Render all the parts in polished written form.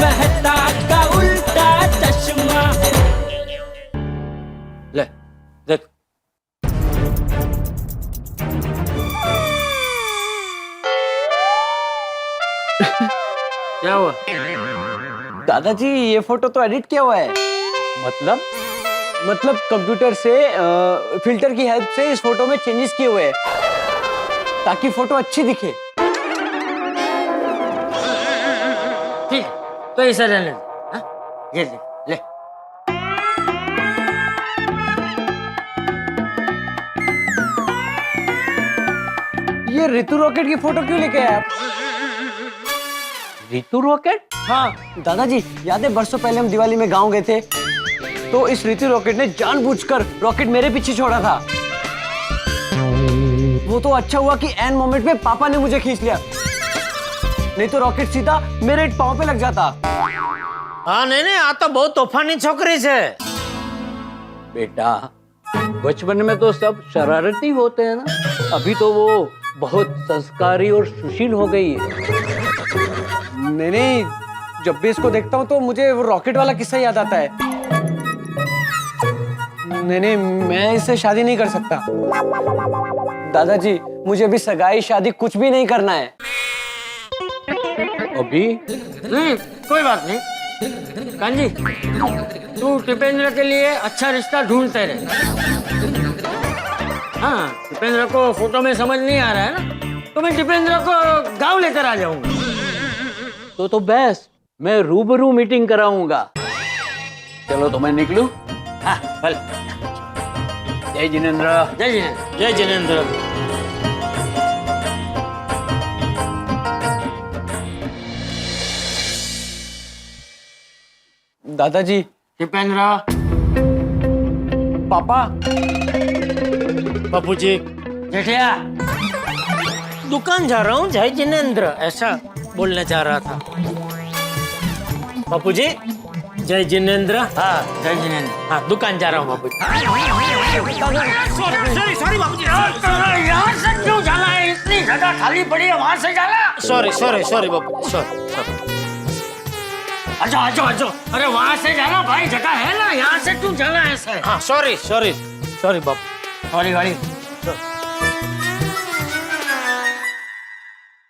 मेहता का उल्टा चश्मा। ले देख। क्या हुआ? दादाजी ये फोटो तो एडिट किया हुआ है। मतलब कंप्यूटर से फिल्टर की हेल्प से इस फोटो में चेंजेस किए हुए हैं ताकि फोटो अच्छी दिखे। ठीक तो ऐसा रहने दे। हाँ? ये ले। ये ऋतु रॉकेट की फोटो क्यों लेके आए आप? ऋतु रॉकेट? हाँ दादाजी, याद है बरसों पहले हम दिवाली में गांव गए थे तो इस ऋतु रॉकेट ने जानबूझकर रॉकेट मेरे पीछे छोड़ा था। वो तो अच्छा हुआ कि एन मोमेंट में पापा ने मुझे खींच लिया, नहीं तो रॉकेट सीधा मेरे पाँव पे लग जाता। हाँ नहीं आ तो बहुत तूफानी छोकरी है। बेटा बचपन में तो सब शरारती होते हैं ना, अभी तो वो बहुत संस्कारी और सुशील हो गई है। नहीं, जब भी इसको देखता हूँ तो मुझे वो रॉकेट वाला किस्सा याद आता है। नहीं, मैं इससे शादी नहीं कर सकता। दादाजी, मुझे अभी सगाई शादी कुछ भी नहीं करना है। अभी नहीं कोई बात नहीं। कांजी तू टिपेंद्र के लिए अच्छा रिश्ता ढूंढते रहे। हाँ टिपेंद्र को फोटो में समझ नहीं आ रहा है ना, तो मैं टिपेंद्र को गांव लेकर आ जाऊंगा। तो बस मैं रूबरू मीटिंग कराऊंगा। चलो तो मैं निकलूं। हाँ भले। जय जिनेंद्र। जय जिनेंद्र। जय जिनेंद्र। दादाजी। टिपेंद्र। पापा। बापूजी। जेठिया दुकान जा रहा हूँ, जय जिनेंद्र ऐसा बोलने जा रहा था। बापूजी जय जिनेंद्र। हाँ जय जिनेंद्र। हाँ दुकान जा रहा हूँ बापूजी। सॉरी बापूजी, यहाँ से क्यों जाना है? इतनी जगह खाली पड़ी है, वहाँ से जाना। सॉरी बापूजी, सॉरी। अच्छा अरे वहाँ से जाना भाई, जगह है ना, यहाँ से क्यों जाना है ऐसा? हाँ सॉरी बापू, सॉरी।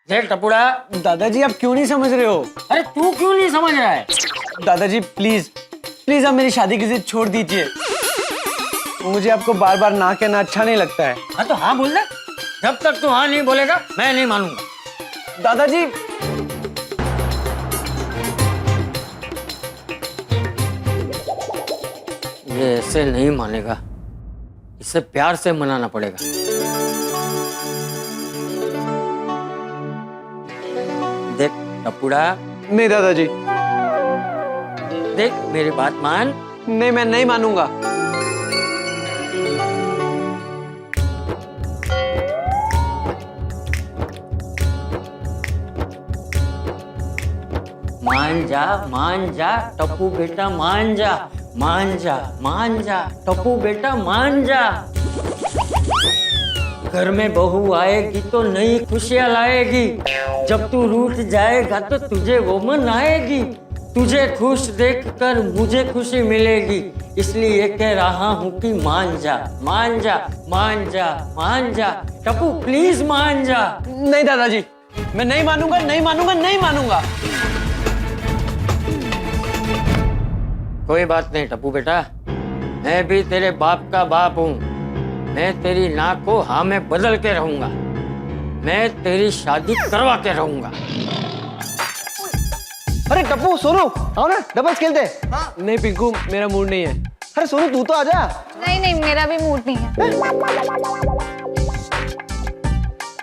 देख टपुड़ा। दादाजी आप क्यों नहीं समझ रहे हो? अरे तू क्यों नहीं समझ रहा है? दादाजी प्लीज आप मेरी शादी की जिद छोड़ दीजिए। मुझे आपको बार बार ना कहना अच्छा नहीं लगता है। हाँ तो हाँ बोल दे। जब तक तू हाँ नहीं बोलेगा मैं नहीं मानूंगा। दादाजी ये ऐसे नहीं मानेगा, इसे प्यार से मनाना पड़ेगा। देख टपुड़ा। नहीं दादाजी। देख मेरी बात मान। नहीं, मैं नहीं मानूंगा। मान जा टप्पू बेटा, मान जा टप्पू बेटा, मान जा। घर में बहू आएगी तो नई खुशियां लाएगी, जब तू रूठ जाएगा तो तुझे वो मन आएगी। तुझे खुश देखकर मुझे खुशी मिलेगी, इसलिए कह रहा हूँ कि मान जा टप्पू, प्लीज मान जा। नहीं दादाजी, मैं नहीं मानूंगा। कोई बात नहीं टप्पू बेटा, मैं भी तेरे बाप का बाप हूँ। मैं तेरी नाक को हाँ में बदल के रहूंगा, मैं तेरी शादी करवा के रहूंगा। अरे टप्पू सोनू, आओ ना डबल्स खेलते। नहीं पिंकू, मेरा मूड नहीं है। अरे सोनू तू तो आजा। नहीं मेरा भी मूड नहीं है।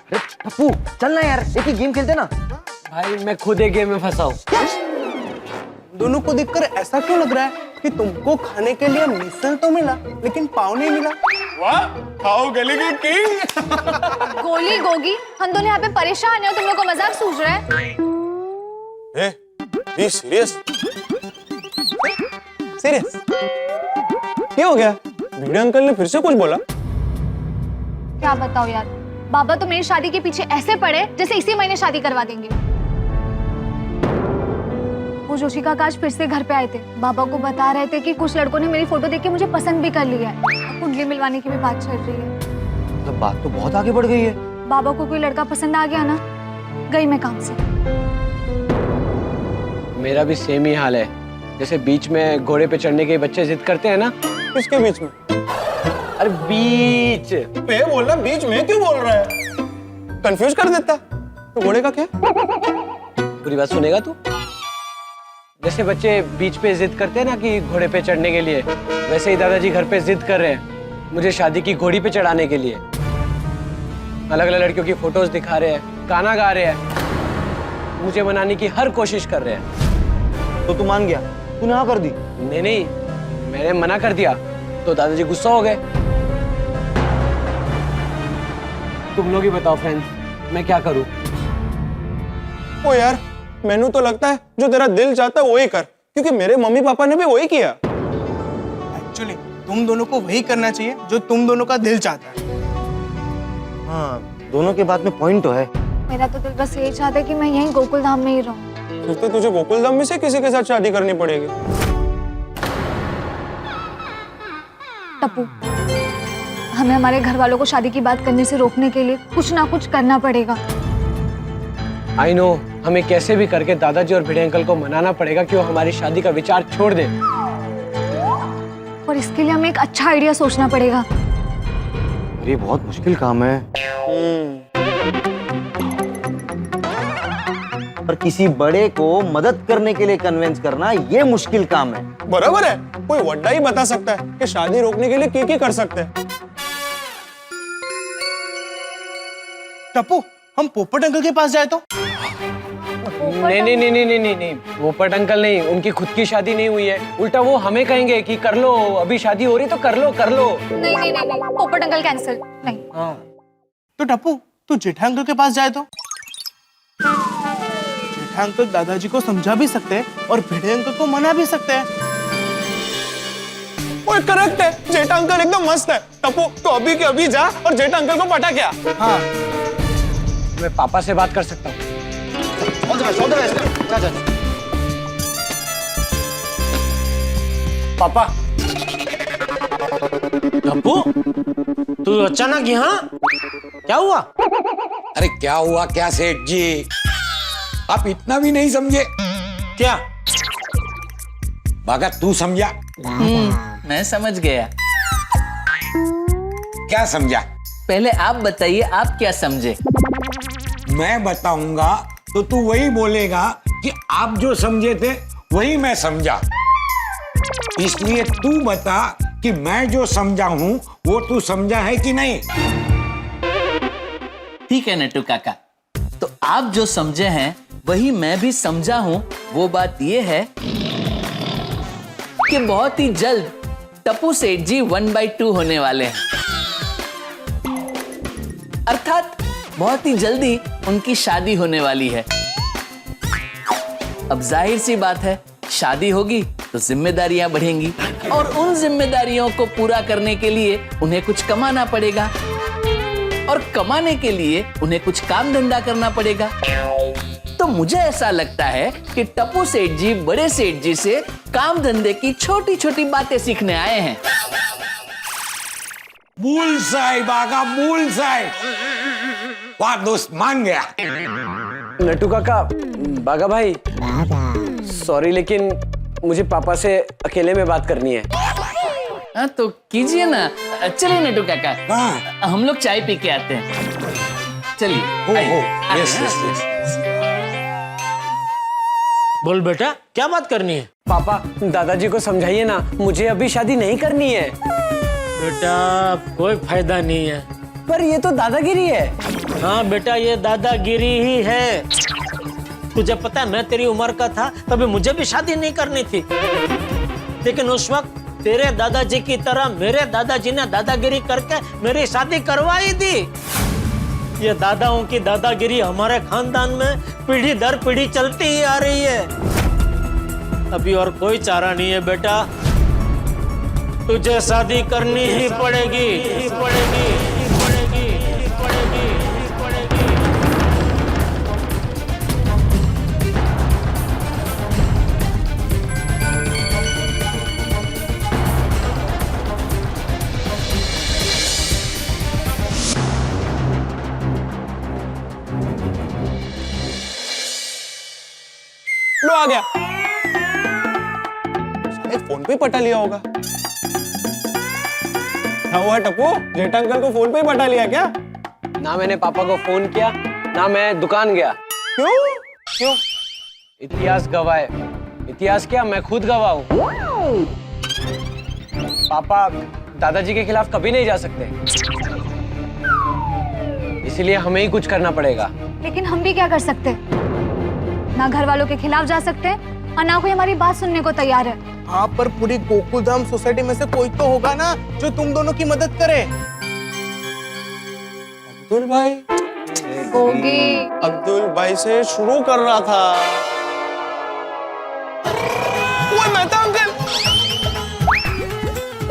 अरे टप्पू चल ना यार, एक ही गेम खेलते ना। भाई मैं खुद एक गेम में फंसा हूँ। दोनों को देखकर ऐसा क्यों लग रहा है कि तुमको खाने के लिए मिसल तो मिला लेकिन पाव नहीं मिला? वाह, खाओ गली के किंग। गोली गोगी, हम दोनों यहाँ पे परेशान है और तुम लोग को मजाक सूझ रहा है? Be serious. क्या हो गया? भिड़े अंकल ने फिर से कुछ बोला? क्या बताओ यार, बाबा तो मेरी शादी के पीछे ऐसे पड़े जैसे इसी महीने शादी करवा देंगे। टप्पू जोशी का आज फिर से घर पे आए थे। बाबा को बता रहे थे कि कुछ लड़कों ने मेरी फोटो देख के मुझे पसंद भी कर लिया है। अब कुंडली मिलवाने की भी बात चल रही है। तो बात तो बहुत आगे बढ़ गई है। बाबा को कोई लड़का पसंद आ गया ना, गई मैं काम से। मेरा भी सेम ही हाल है। जैसे बीच में घोड़े पे चढ़ने के बच्चे जिद करते हैं ना। किसके बीच में? अरे बीच पे बोलना, बीच में क्यों बोल रहा है? कंफ्यूज कर देता। तो घोड़े का क्या? पूरी बात सुनेगा तू? जैसे बच्चे बीच पे जिद करते हैं ना कि घोड़े पे चढ़ने के लिए, वैसे ही दादाजी घर पे जिद कर रहे हैं मुझे शादी की घोड़ी पे चढ़ाने के लिए। अलग अलग लड़कियों की फोटोज दिखा रहे हैं, गाना गा रहे हैं, मुझे मनाने की हर कोशिश कर रहे हैं। तो तू मान गया? तूने हाँ कर दी? नहीं, मैंने मना कर दिया तो दादाजी गुस्सा हो गए। तुम लोग ही बताओ फ्रेंड्स, मैं क्या करूं? ओ यार, मैनू तो लगता है जो तेरा दिल चाहता है वही कर, क्योंकि मेरे मम्मी पापा ने भी वही किया। एक्चुअली तुम दोनों को वही करना चाहिए जो तुम दोनों का दिल चाहता है। हाँ, दोनों के बात में पॉइंट तो है। मेरा तो दिल बस यही चाहता है कि मैं यहीं गोकुल धाम में ही रहूं। फिर तो तुझे गोकुल धाम में से किसी के साथ शादी करनी पड़ेगी। टप्पू, हमें हमारे घर वालों को शादी की बात करने से रोकने के लिए कुछ ना कुछ करना पड़ेगा। आई नो, हमें कैसे भी करके दादाजी और भिड़े अंकल को मनाना पड़ेगा कि वो हमारी शादी का विचार छोड़ दे। और इसके लिए हमें एक अच्छा आइडिया सोचना पड़ेगा। ये बहुत मुश्किल काम है। और किसी बड़े को मदद करने के लिए कन्विंस करना ये मुश्किल काम है। बराबर है, कोई वड्डा ही बता सकता है कि शादी रोकने के लिए क्या कर सकते हैं। टप्पू, हम पोपट अंकल के पास जाए तो? नहीं, पोपट अंकल नहीं, उनकी खुद की शादी नहीं हुई है। उल्टा वो हमें कहेंगे कि कर लो, अभी शादी हो रही तो कर लो। नहीं, पोपट अंकल कैंसिल नहीं। तो टप्पू, तू जेठा अंकल के पास जाए तो? जेठा अंकल दादाजी को समझा भी सकते हैं और भिड़े अंकल को मना भी सकते हैं। ओए करेक्ट है, जेठा अंकल एकदम मस्त है। टप्पू, तो अभी के अभी जा और जेठा अंकल को पटा क्या? हाँ, मैं पापा से बात कर सकता हूँ। पापा, टप्पू, तू अचानक यहाँ? क्या हुआ? अरे क्या हुआ क्या सेठ जी, आप इतना भी नहीं समझे क्या? भगत तू समझा? मैं समझ गया। क्या समझा? पहले आप बताइए, आप क्या समझे? मैं बताऊंगा तो तू वही बोलेगा कि आप जो समझे थे वही मैं समझा। इसलिए तू बता कि मैं जो समझा हूं वो तू समझा है कि नहीं। ठीक है नट्टू काका, तो आप जो समझे हैं वही मैं भी समझा हूं। वो बात ये है कि बहुत ही जल्द टप्पू सेठ जी 1/2 होने वाले हैं। अर्थात बहुत ही जल्दी उनकी शादी होने वाली है। अब जाहिर सी बात है, शादी होगी तो जिम्मेदारियां बढ़ेंगी और उन जिम्मेदारियों को पूरा करने के लिए उन्हें कुछ कमाना पड़ेगा और कमाने के लिए उन्हें कुछ काम धंधा करना पड़ेगा। तो मुझे ऐसा लगता है कि टप्पू सेठ जी बड़े सेठ जी से काम धंधे की छोटी छोटी बातें सीखने आए हैं। बुल साहिब आगा, बुल साहिब। वाह दोस्त, मान गया। नट्टू काका, बागा भाई, सॉरी लेकिन मुझे पापा से अकेले में बात करनी है। हाँ तो कीजिए ना। चलिए नट्टू काका, हाँ। हम लोग चाय पी के आते हैं। चलिए। Yes yes yes. बोल बेटा, क्या बात करनी है? पापा, दादाजी को समझाइए ना, मुझे अभी शादी नहीं करनी है। बेटा, कोई फायदा नहीं है। पर ये तो दादागिरी है। हाँ बेटा, ये दादागिरी ही है। तुझे पता है, मैं तेरी उम्र का था तभी मुझे भी शादी नहीं करनी थी, लेकिन उस वक्त तेरे दादाजी की तरह मेरे दादाजी ने दादागिरी करके मेरी शादी करवाई दी। ये दादाओं की दादागिरी हमारे खानदान में पीढ़ी दर पीढ़ी चलती ही आ रही है। अभी और कोई चारा नहीं है बेटा, तुझे शादी करनी ही पड़ेगी। लो आ गया। शायद फोन पे ही पटा लिया होगा। क्या हुआ टप्पू, जेठ अंकल को फोन पे ही पटा लिया क्या? ना मैंने पापा को फोन किया, ना मैं दुकान गया। क्यों क्यों? इतिहास गवाह है। इतिहास क्या, मैं खुद गवाह हूँ। पापा दादाजी के खिलाफ कभी नहीं जा सकते, इसलिए हमें ही कुछ करना पड़ेगा। लेकिन हम भी क्या कर सकते हैं? ना घर वालों के खिलाफ जा सकते हैं और ना कोई हमारी बात सुनने को तैयार है। हाँ, पर पूरी गोकुलधाम सोसाइटी में से कोई तो होगा ना जो तुम दोनों की मदद करे। अब्दुल भाई। गोगी। अब्दुल भाई से शुरू कर रहा था। ओए मेहता अंकल,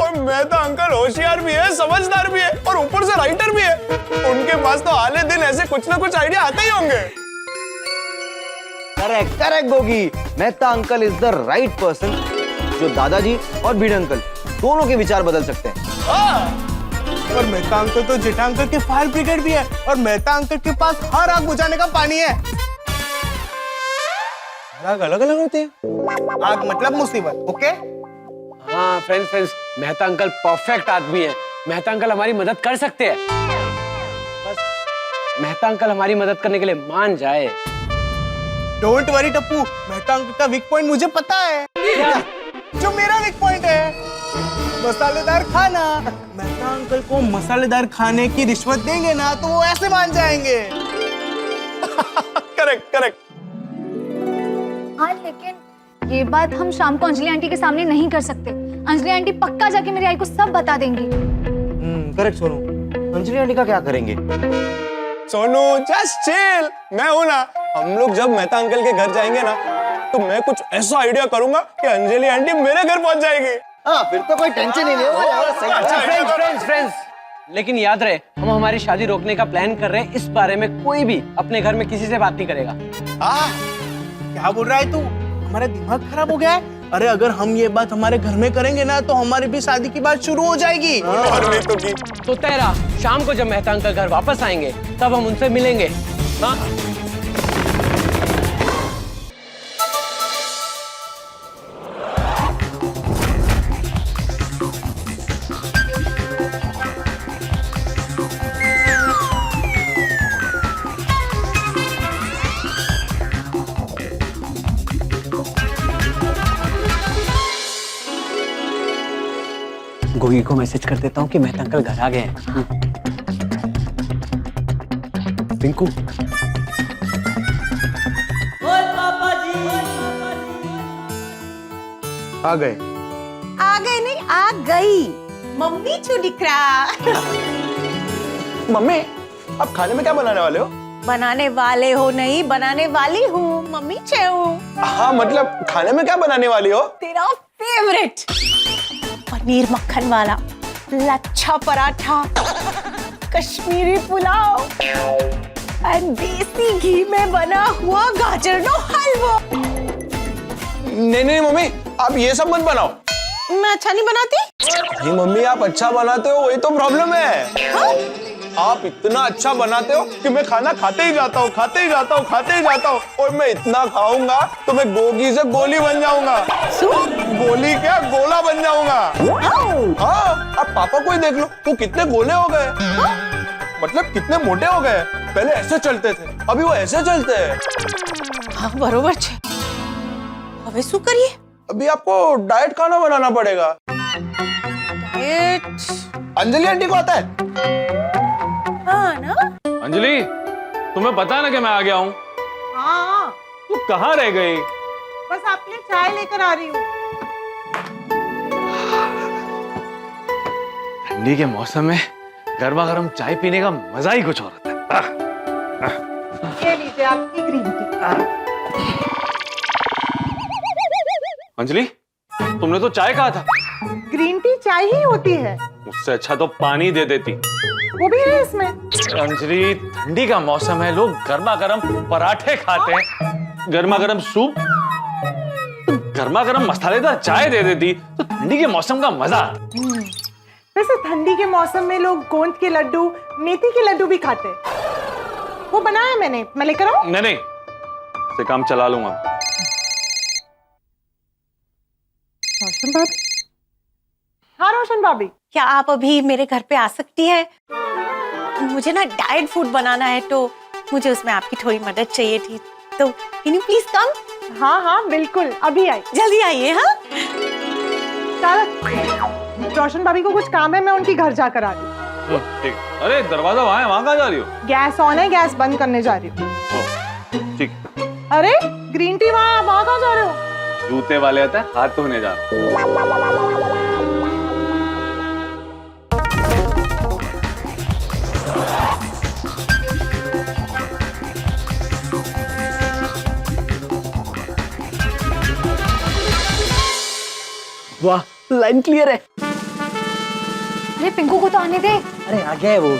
और मेहता अंकल होशियार भी है, समझदार भी है और ऊपर से राइटर भी है। उनके पास तो आले दिन ऐसे कुछ ना कुछ आइडिया आते ही होंगे। Correct correct Gogi, Mehta uncle is the right person जो दादाजी और भीड़ अंकल दोनों के विचार बदल सकते हैं। और मेहता अंकल तो जेठा अंकल के फायर ब्रिगेड भी है और मेहता अंकल के पास हर आग बुझाने का पानी है। आग अलग अलग होती है। आग मतलब मुसीबत। ओके हाँ फ्रेंड्स, मेहता अंकल परफेक्ट आदमी है। मेहता अंकल हमारी मदद कर सकते हैं, बस मेहता अंकल हमारी मदद करने के लिए मान जाए। Don't worry Tappu, Mehta uncle का वीक पॉइंट मुझे पता है। क्या? जो मेरा वीक पॉइंट है, मसालेदार खाना। मेहता अंकल को मसालेदार खाने की रिश्वत देंगे ना तो वो ऐसे मान जाएंगे। Correct correct. हाँ, लेकिन ये बात हम शाम को अंजलि आंटी के सामने नहीं कर सकते। अंजलि आंटी पक्का जाके मेरी आई को सब बता देंगी। करेक्ट सोनू, अंजलि आंटी का क्या करेंगे? सोनू जस्ट चिल, मैं हूं ना। हम लोग जब मेहता अंकल के घर जाएंगे ना तो मैं कुछ ऐसा आइडिया करूंगा कि अंजलि आंटी मेरे घर पहुंच जाएगी। हाँ, फिर तो कोई टेंशन ही नहीं होगा। फ्रेंड्स, लेकिन याद रहे हम हमारी शादी रोकने का प्लान कर रहे हैं। इस बारे में कोई भी अपने घर में किसी से बात नहीं करेगा। क्या बोल रहा है तू? हमारा दिमाग खराब हो गया है? अरे अगर हम ये बात हमारे घर में करेंगे ना तो हमारी भी शादी की बात शुरू हो जाएगी। तो तेरा शाम को जब मेहता अंकल घर वापस आएंगे तब हम उनसे मिलेंगे। हाँ? गोगी को मैसेज कर देता हूँ कि मेहता अंकल घर आ गए हैं। पिंकू, पापा जी आ गए। आ गए नहीं, आ गई मम्मी चुडिकरा। मम्मी, आप खाने में क्या बनाने वाले हो? बनाने वाले हो नहीं, बनाने वाली हूँ मम्मी चेऊ। हाँ मतलब खाने में क्या बनाने वाली हो? तेरा फेवरेट पनीर मक्खन वाला लच्छा पराठा, कश्मीरी पुलाव और देसी घी में बना हुआ गाजरनो हलवा। नहीं नहीं मम्मी, आप ये सब मत बनाओ। मैं अच्छा नहीं बनाती? नहीं मम्मी, आप अच्छा बनाते हो, वही तो प्रॉब्लम है। हाँ? आप इतना अच्छा बनाते हो कि मैं खाना खाते ही जाता हूँ, खाते ही जाता हूँ, खाते ही जाता हूँ, और मैं इतना खाऊंगा तो मैं गोगी से गोली बन जाऊंगा। गोली क्या, गोला बन जाऊंगा। हाँ, आप पापा को ही देख लो, वो कितने गोले हो गए। मतलब कितने मोटे हो गए। पहले ऐसे चलते थे, अभी वो ऐसे चलते हैं। हाँ बरोबर छे। હવે શું કરીએ? अभी आपको डाइट खाना बनाना पड़ेगा। डाइट? अंजलि आंटी को आता है? हाँ ना? अंजलि, तुम्हें पता है ना कि मैं आ गया हूँ? हाँ। तू कहाँ रह गई? बस आपके लिए चाय लेकर आ रही हूँ। ठंडी के मौसम में गर्मा गर्म चाय पीने का मजा ही कुछ और होता है। ये लीजिए आपकी ग्रीन टी। अंजलि, तुमने तो चाय कहा था। ग्रीन टी चाय ही होती है। उससे अच्छा तो पानी दे देती। वो भी है इसमें। अंजलि, ठंडी का मौसम है, लोग गर्मा गर्म पराठे खाते हैं, गर्मा गर्म सूप, तो गर्मा गर्म मसालेदार चाय दे देती तो ठंडी के मौसम का मजा आता। वैसे ठंडी के मौसम में लोग गोंद के लड्डू, मेथी के लड्डू भी खाते हैं। वो बनाया मैंने, मैं लेकर आऊं? नहीं नहीं, से काम चला लूंगा। रोशन भाभी? हाँ रोशन भाभी। क्या आप अभी मेरे घर पे आ सकती है? मुझे ना डाइट फूड बनाना है, तो मुझे उसमें आपकी थोड़ी मदद चाहिए थी, तो कैन यू प्लीज कम? हाँ हाँ बिल्कुल, अभी आई। जल्दी आइए। हाँ तारक, रोशन भाभी को कुछ काम है, मैं उनकी घर जाकर आ रही हूँ। ठीक। अरे दरवाजा वहां है, वहां कहाँ जा रही हो? गैस ऑन है, गैस बंद करने जा रही हूँ। ठीक। अरे ग्रीन टी वहाँ कहाँ जा रहे हो? जूते वाले आता है, हाथ धोने जा रहा हूं। वाह, लाइन क्लियर है। अरे पिंकू को तो आने दे। अरे आ गया है वो।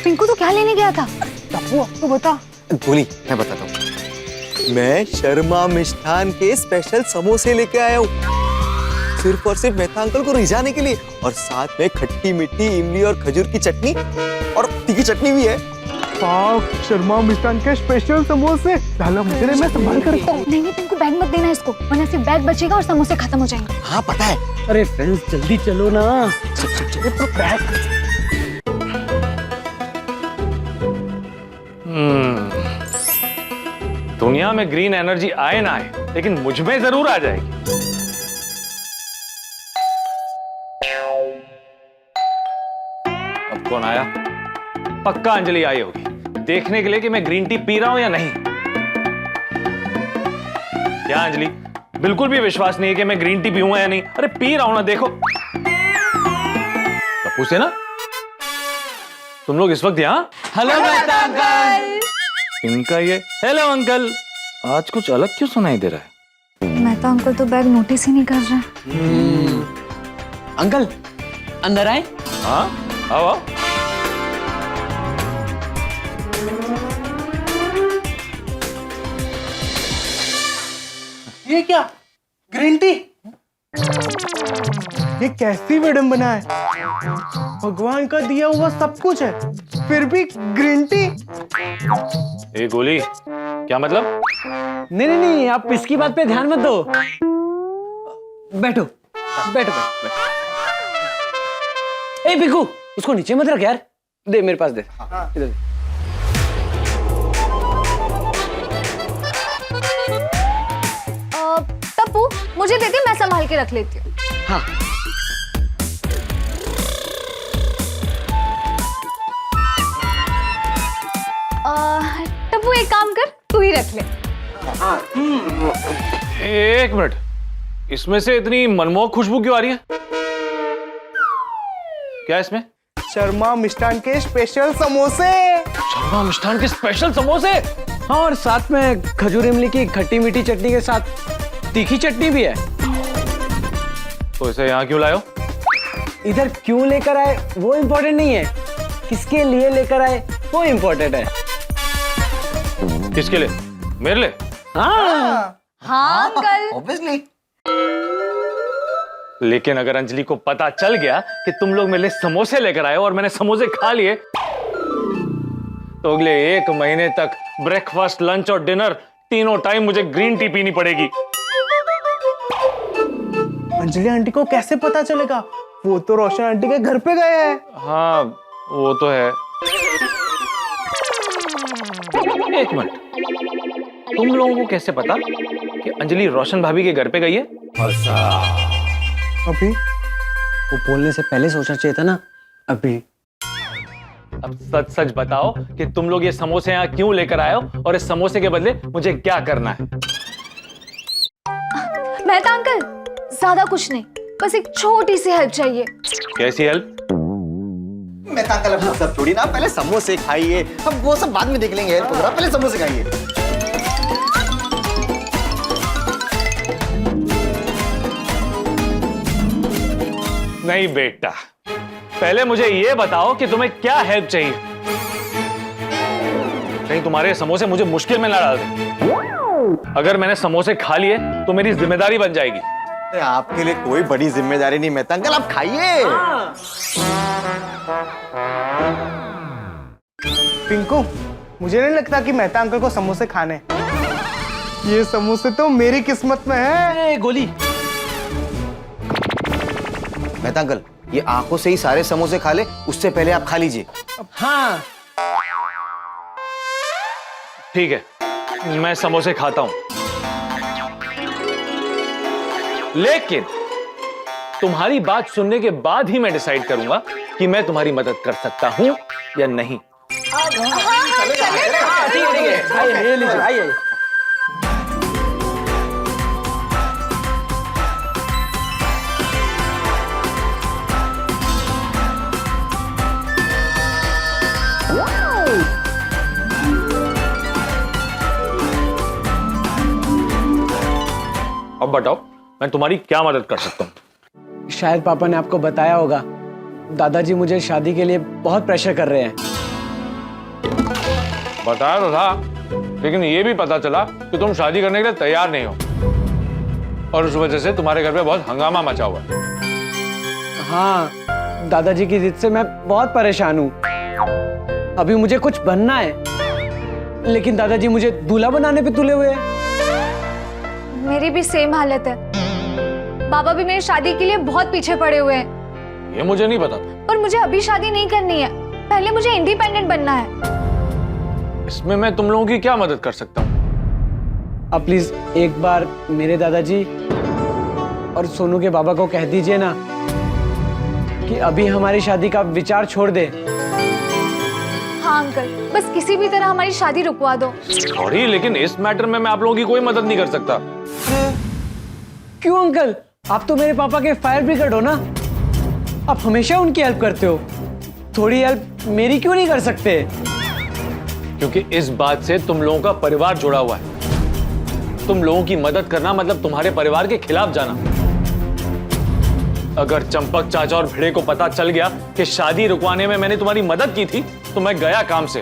पिंकू तो क्या लेने गया था? टप्पू तो बता। गोली, मैं बताता हूँ। मैं शर्मा मिष्ठान के स्पेशल समोसे लेके आया हूँ, सिर्फ और सिर्फ मेहता अंकल को रिझाने के लिए, और साथ में खट्टी मीठी इमली और खजूर की चटनी और तीखी चटनी भी है। शर्मा मिष्ठान के स्पेशल समोसे डाला मुझे, मैं संभाल कर रखता हूँ। नहीं पिंकू, बैग मत देना इसको, वरना सिर्फ बैग बचेगा और समोसे खत्म हो जाएंगे। हाँ पता है। अरे फ्रेंड्स जल्दी चलो ना। दुनिया में ग्रीन एनर्जी आए ना आए, लेकिन मुझ में जरूर आ जाएगी। अब कौन आया? पक्का अंजलि आई होगी, देखने के लिए कि मैं ग्रीन टी पी रहा हूं या नहीं। क्या अंजलि, बिल्कुल भी विश्वास नहीं है कि मैं ग्रीन टी पीऊंगा या नहीं? अरे पी रहा हूं ना, देखो। पप्पू से ना, तुम लोग इस वक्त यहाँ? Hello Mehta uncle. इनका ये हेलो अंकल आज कुछ अलग क्यों सुनाई दे रहा है? मेहता अंकल तो बैग नोटिस ही नहीं कर रहे। अंकल अंदर आए। हाँ आओ आओ। ये क्या? Green tea? ये कैसी विडंबना है? भगवान का दिया हुआ सब कुछ है, फिर भी ग्रीन टी? ए गोली, क्या मतलब? नहीं नहीं नहीं, आप इसकी बात पे ध्यान मत दो। बैठो बैठो बैठो। ए बिकू, उसको नीचे मत रख यार, दे मेरे पास दे। इधर टप्पू मुझे दे दे, मैं संभाल के रख लेती हूँ। हाँ। टप्पू एक काम कर, तू ही रख ले। एक मिनट, इसमें से इतनी मनमोहक खुशबू क्यों आ रही है? क्या इसमें? शर्मा मिष्ठान के स्पेशल समोसे। शर्मा मिष्ठान के स्पेशल समोसे? हाँ, और साथ में खजूर इमली की खट्टी मीठी चटनी के साथ तीखी चटनी भी है। तो इसे यहाँ क्यों लाए हो? इधर क्यों लेकर आए वो इम्पोर्टेंट नहीं है, किसके लिए लेकर आए वो इम्पोर्टेंट है। किसके लिए? मेरे लिए? हाँ हाँ अंकल। ऑब्वियसली। लेकिन अगर अंजलि को पता चल गया कि तुम लोग मेरे लिए समोसे लेकर आए हो और मैंने समोसे खा लिए, तो अगले 1 महीने तक ब्रेकफास्ट, लंच और डिनर तीनों टाइम मुझे ग्रीन टी पीनी पड़ेगी। अंजलि आंटी को कैसे पता चलेगा? वो तो रोशन आंटी के घर पे गए हैं। हाँ वो तो है। एक मिनट, तुम लोगों को कैसे पता कि अंजलि रोशन भाभी के घर पे गई है? अभी वो बोलने से पहले सोचना चाहिए था ना। अभी अब सच सच बताओ कि तुम लोग ये समोसे यहाँ क्यों लेकर आए हो और इस समोसे के बदले मुझे क्या करना है? मेहता अंकल, ज्यादा कुछ नहीं, बस एक छोटी सी हेल्प चाहिए। कैसी हेल्प? मेहता अंकल अब सब छोड़िए ना, पहले समोसे खाइए, अब वो सब बाद में देख लेंगे। हेल्प वगैरह, पहले समोसे खाइए। नहीं बेटा, पहले मुझे ये बताओ कि तुम्हें क्या हेल्प चाहिए। कहीं तुम्हारे समोसे मुझे मुश्किल में ना डाल दे। अगर मैंने समोसे खा लिए तो मेरी जिम्मेदारी बन जाएगी। अरे आपके लिए कोई बड़ी जिम्मेदारी नहीं मेहता अंकल, आप खाइए। पिंकू, मुझे नहीं लगता कि मेहता अंकल को समोसे खाने। ये समोसे तो मेरी किस्मत में है। गोली। मेहता अंकल, ये आंखों से ही सारे समोसे खा ले, उससे पहले आप खा लीजिए। हाँ, ठीक है, मैं समोसे खाता हूं, लेकिन तुम्हारी बात सुनने के बाद ही मैं डिसाइड करूंगा कि मैं तुम्हारी मदद कर सकता हूं या नहीं। आइए, लीजिए, आइए। अब बताओ, मैं तुम्हारी क्या मदद कर सकता हूं? शायद पापा ने आपको बताया होगा, दादाजी मुझे शादी के लिए बहुत प्रेशर कर रहे हैं। बताया तो था, लेकिन ये भी पता चला कि तुम शादी करने के लिए तैयार नहीं हो, और उस वजह से तुम्हारे घर पे बहुत हंगामा मचा हुआ है। हाँ, दादाजी की जिद से मैं बहुत परेशान हूँ। अभी मुझे कुछ बनना है, लेकिन दादाजी मुझे दूल्हा बनाने पे तुले हुए हैं। मेरी भी सेम हालत है। बाबा भी मेरी शादी के लिए बहुत पीछे पड़े हुए हैं। ये मुझे नहीं पता था। और मुझे अभी शादी नहीं करनी है, पहले मुझे इंडिपेंडेंट बनना है। इसमें मैं तुम लोगों की क्या मदद कर सकता हूँ? अब प्लीज एक बार मेरे दादाजी और सोनू के बाबा को कह दीजिए ना कि अभी हमारी शादी का विचार छोड़ दे। हाँ अंकल, बस किसी भी तरह हमारी शादी रुकवा दो। सॉरी, लेकिन इस मैटर में मैं आप लोगों की कोई मदद नहीं कर सकता। क्यों अंकल? आप तो मेरे पापा के फायर ब्रिगेड हो ना, आप हमेशा उनकी हेल्प करते हो, थोड़ी हेल्प मेरी क्यों नहीं कर सकते? क्योंकि इस बात से तुम लोगों का परिवार जुड़ा हुआ है। तुम लोगों की मदद करना मतलब तुम्हारे परिवार के खिलाफ जाना। अगर चंपक चाचा और भिड़े को पता चल गया कि शादी रुकवाने में मैंने तुम्हारी मदद की थी, तो मैं गया काम से।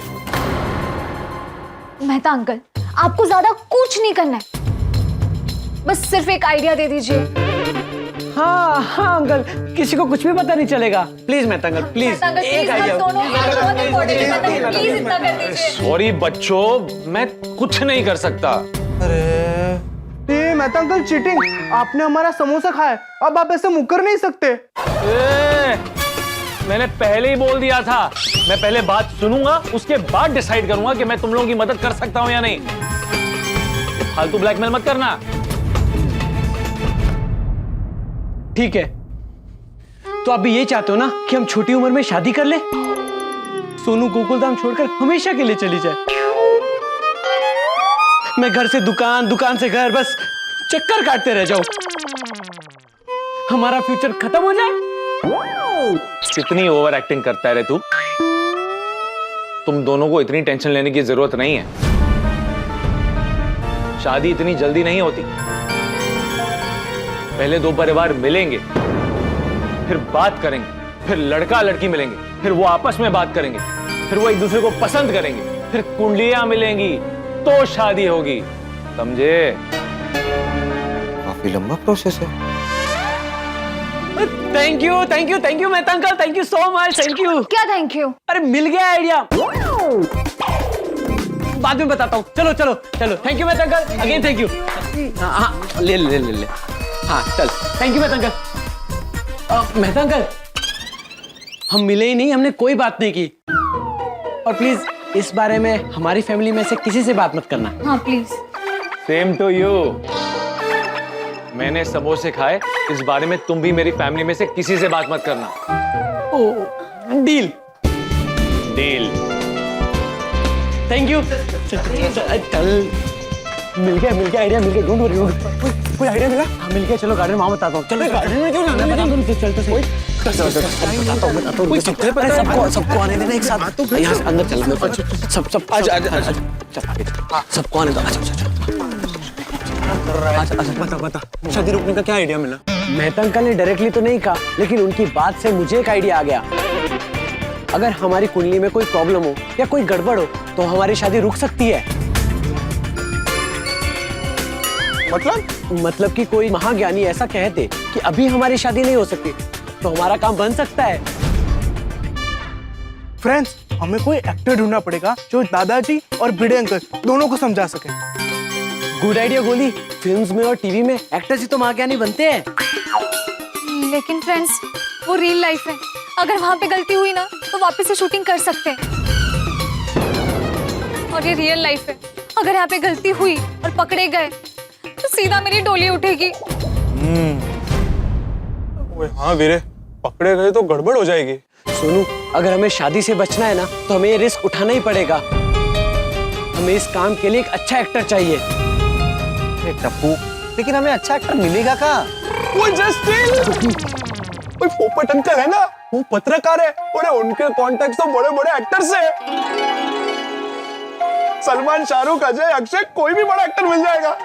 मेहता अंकल, आपको ज्यादा कुछ नहीं करना है, बस सिर्फ एक आइडिया दे दीजिए। हाँ हाँ अंकल, किसी को कुछ भी पता नहीं चलेगा। प्लीज मेहता अंकल, प्लीज एक आइडिया। सॉरी बच्चों, मैं कुछ नहीं कर सकता। ये मेहता अंकल चीटिंग, आपने हमारा समोसा खाया, अब आप ऐसे मुकर नहीं सकते। मैंने पहले ही बोल दिया था, मैं पहले बात सुनूंगा, उसके बाद डिसाइड करूंगा कि मैं तुम लोगों की मदद कर सकता हूं या नहीं। फालतू ब्लैकमेल मत करना। ठीक है, तो आप भी ये चाहते हो ना कि हम छोटी उम्र में शादी कर ले, सोनू गोकुलधाम छोड़कर हमेशा के लिए चली जाए, मैं घर से दुकान, दुकान से घर, बस चक्कर काटते रह जाऊं, हमारा फ्यूचर खत्म हो जाए। कितनी ओवर एक्टिंग करता है रे तू। तुम दोनों को इतनी टेंशन लेने की जरूरत नहीं है। शादी इतनी जल्दी नहीं होती। पहले दो परिवार मिलेंगे, फिर बात करेंगे, फिर लड़का लड़की मिलेंगे, फिर वो आपस में बात करेंगे, फिर वो एक दूसरे को पसंद करेंगे, फिर कुंडलियां मिलेंगी, तो शादी होगी। समझे? काफी लंबा प्रोसेस है। Thank you, thank you, thank you Mehta uncle, thank you so much, thank you. क्या थैंक यू? अरे मिल गया आइडिया, बाद में बताता हूँ। चलो चलो चलो, thank you Mehta uncle, again thank you. हाँ हाँ, ले ले ले ले, हाँ चल, thank you Mehta uncle. Mehta uncle, हम मिले ही नहीं, हमने कोई बात नहीं की, और प्लीज इस बारे में हमारी फैमिली में से किसी से बात मत करना। हाँ प्लीज। Same to you. मैंने समोसे खाए, इस बारे में तुम भी मेरी फैमिली में से किसी से बात मत करना। ओ, डील। डील। Thank you. चल, मिल गया आइडिया, मिल गया, डोंट वरी। कोई आइडिया मिला? हाँ मिल गया, चलो गार्डन में बताता हूँ। चलो गार्डन में क्यों जाना? चल तो सही। सबको आने देना एक साथ। यहाँ से अंदर चल, सब सबको आने दो। बता, शादी रुकने का क्या आइडिया मिला? मेहता अंकल ने डायरेक्टली तो नहीं कहा, लेकिन उनकी बात से मुझे एक आइडिया आ गया। अगर हमारी कुंडली में कोई प्रॉब्लम हो या कोई गड़बड़ हो, तो हमारी शादी रुक सकती है। मतलब कि कोई महाज्ञानी ऐसा कहते कि अभी हमारी शादी नहीं हो सकती, तो हमारा काम बन सकता है। फ्रेंड्स, हमें कोई एक्टर ढूंढना पड़ेगा जो दादाजी और भिड़े अंकल दोनों को समझा सके। गुड आइडिया गोली। फिल्म्स में और टीवी में एक्टर्स ही तो माँ क्या नहीं बनते हैं। लेकिन फ्रेंड्स, वो रियल लाइफ है। अगर वहाँ पे गलती हुई ना तो वापस से शूटिंग कर सकते हैं। और ये रियल लाइफ है। अगर यहाँ पे गलती हुई और पकड़े गए तो सीधा मेरी डोली उठेगी। ओए हाँ वीरे, पकड़े गए तो गड़बड़ हो जाएगी। सोनू, अगर हमें शादी से बचना है ना तो हमें ये रिस्क उठाना ही पड़ेगा। हमें इस काम के लिए एक अच्छा एक्टर चाहिए। टप्पू, लेकिन हमें अच्छा एक्टर मिलेगा कहाँ? वो जस्टिन, कोई पोपट अंकल है ना, वो पत्रकार है और उनके कॉन्टेक्ट तो बड़े बड़े एक्टर्स है। सलमान, शाहरुख, अजय, अक्षय, कोई भी बड़ा एक्टर मिल जाएगा।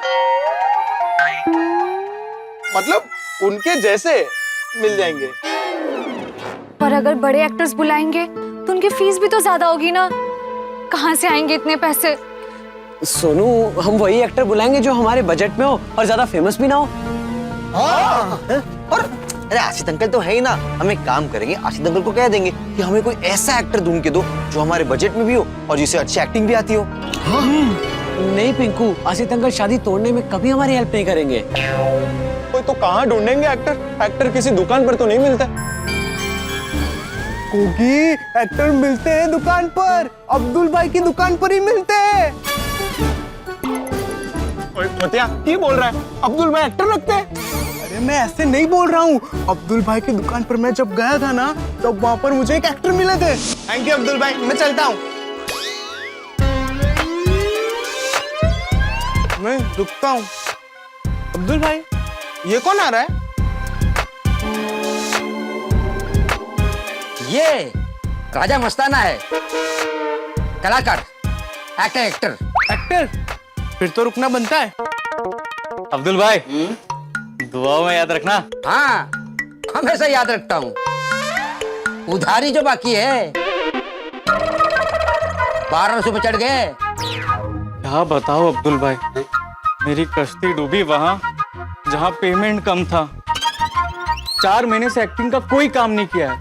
मतलब उनके जैसे मिल जाएंगे। पर अगर बड़े एक्टर्स बुलाएंगे तो उनकी फीस भी तो ज्यादा होगी ना। कहाँ से आएंगे इतने पैसे? सोनू, हम वही एक्टर बुलाएंगे जो हमारे बजट में हो और ज्यादा फेमस भी ना हो। और अरे आशित अंकल तो है ही ना, हम एक काम करेंगे, आशित अंकल को कह देंगे कि हमें कोई ऐसा एक्टर ढूंढ के दो जो हमारे बजट में भी हो और जिसे अच्छी एक्टिंग भी आती हो। नहीं पिंकू, आशित अंकल शादी तोड़ने में कभी हमारी हेल्प नहीं करेंगे। कोई तो कहाँ ढूंढेंगे एक्टर? एक्टर किसी दुकान पर तो नहीं मिलता। कोगी, एक्टर मिलते हैं दुकान पर, अब्दुल भाई की दुकान पर ही मिलते हैं। ओए मतिया, क्या बोल रहा है? अब्दुल भाई एक्टर रखते हैं? अरे मैं ऐसे नहीं बोल रहा हूँ। अब्दुल भाई की दुकान पर मैं जब गया था ना, तब वहां पर मुझे एक एक्टर मिले थे। थैंक यू अब्दुल भाई, मैं चलता हूँ। मैं रुकता हूँ। अब्दुल भाई, ये कौन आ रहा है? ये राजा मस्ताना है, कलाकार, एक्टर। एक्टर? फिर तो रुकना बनता है। अब्दुल भाई, दुआओं में याद रखना। हाँ, हमेशा याद रखता हूँ। उधारी जो बाकी है 1200 पे चढ़ गए। क्या बताओ अब्दुल भाई, मेरी कश्ती डूबी वहां जहां पेमेंट कम था। 4 महीने से एक्टिंग का कोई काम नहीं किया है,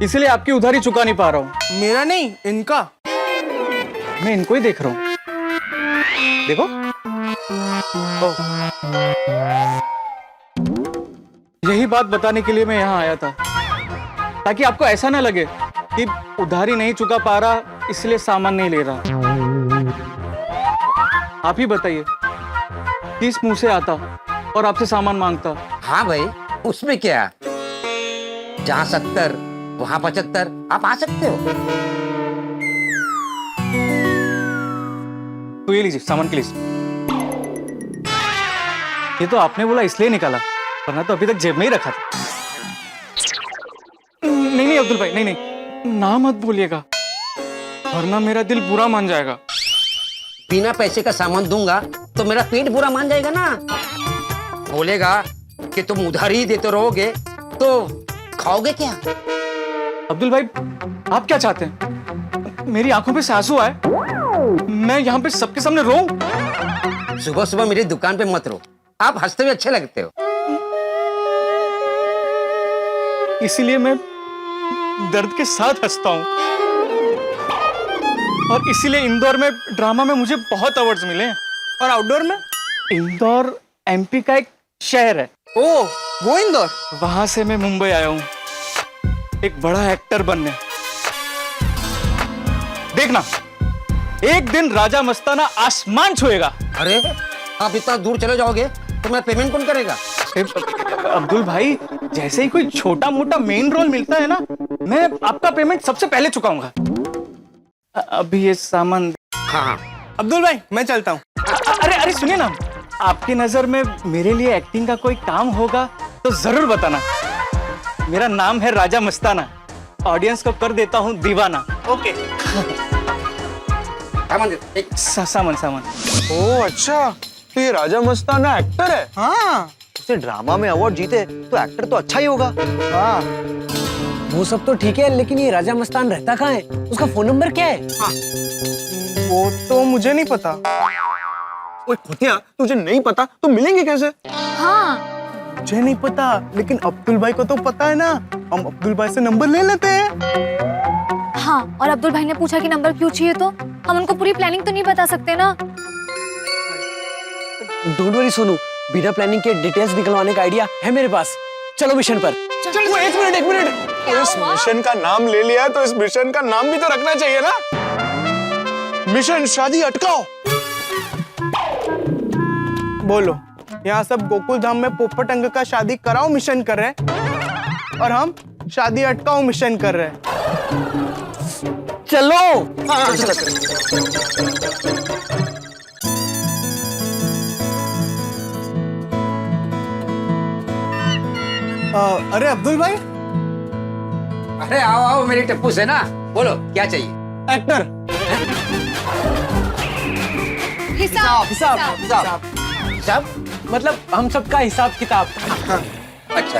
इसलिए आपकी उधारी चुका नहीं पा रहा हूँ। मेरा नहीं, इनका। मैं इनको ही देख रहा हूँ। देखो, यही बात बताने के लिए मैं यहाँ आया था, ताकि आपको ऐसा ना लगे कि उधारी नहीं चुका पा रहा इसलिए सामान नहीं ले रहा। आप ही बताइए, किस मुंह से आता और आपसे सामान मांगता? हाँ भाई, उसमें क्या, जहाँ 70 वहाँ 75, आप आ सकते हो। तो ये लीजिए सामान की लिस्ट। ये तो आपने बोला इसलिए निकाला, वरना तो अभी तक जेब में ही रखा था। नहीं नहीं अब्दुल भाई, नहीं नहीं, ना मत बोलिएगा, वरना मेरा दिल बुरा मान जाएगा। बिना पैसे का सामान दूंगा तो मेरा पेट बुरा मान जाएगा ना। बोलेगा कि तुम उधारी ही देते रहोगे तो खाओगे क्या? अब्दुल भाई, आप क्या चाहते हैं? मेरी आंखों पे से आंसू आए, मैं यहाँ पे सबके सामने रोऊं? सुबह सुबह मेरी दुकान पे मत रो, आप हंसते हुए अच्छे लगते हो। इसीलिए मैं दर्द के साथ हंसता हूँ, और इसीलिए इंदौर में ड्रामा में मुझे बहुत अवार्ड्स मिले हैं। और आउटडोर में? इंदौर एमपी का एक शहर है। ओ, वो इंदौर? वहां से मैं मुंबई आया हूँ एक बड़ा एक्टर बनने। देखना, एक दिन राजा मस्ताना आसमान छुएगा। अरे, आप इतना दूर चले जाओगे तो मैं पेमेंट कौन करेगा? अब्दुल भाई, जैसे ही कोई छोटा मोटा मेन रोल मिलता है ना, मैं आपका पेमेंट सबसे पहले चुकाऊंगा। अभी ये सामान। हाँ, अब्दुल भाई, मैं चलता हूँ। अरे अरे सुनिए ना, आपकी नजर में मेरे लिए एक्टिंग का कोई काम होगा तो जरूर बताना। मेरा नाम है राजा मस्ताना, ऑडियंस को कर देता हूँ दीवाना। ओके। सामान सामान। ओ अच्छा, तो ये राजा मस्ताना एक्टर है? हाँ। उसने ड्रामा में अवार्ड जीते तो एक्टर तो अच्छा ही होगा। हाँ। वो सब तो ठीक है, लेकिन ये राजा मस्तान रहता कहाँ है? उसका फोन नंबर क्या है? हाँ। वो तो मुझे नहीं पता। ओए खुतिया, तुझे नहीं पता तो मिलेंगे कैसे? हाँ, मुझे नहीं पता, लेकिन अब्दुल भाई को तो पता है ना। हम अब्दुल भाई से नंबर ले लेते हैं। हाँ, और अब्दुल भाई ने पूछा कि नंबर क्यों चाहिए, तो हम उनको पूरी प्लानिंग तो नहीं बता सकते ना। डोंट वरी सोनू, बिना प्लानिंग के डिटेल्स निकलवाने का आइडिया है मेरे पास। चलो मिशन पर। वो एक मिनट इस मिशन का नाम ले लिया है तो इस मिशन का नाम भी तो रखना चाहिए ना। मिशन शादी अटकाओ। बोलो, यहाँ सब गोकुल धाम में पोपट अंग का शादी कराओ मिशन कर रहे हैं और हम शादी अटकाओ मिशन कर रहे हैं। चलो। अरे अब्दुल भाई। अरे आओ आओ मेरी टप्पू से ना, बोलो क्या चाहिए? एक्टर। हिसाब हिसाब मतलब हम सबका हिसाब किताब। अच्छा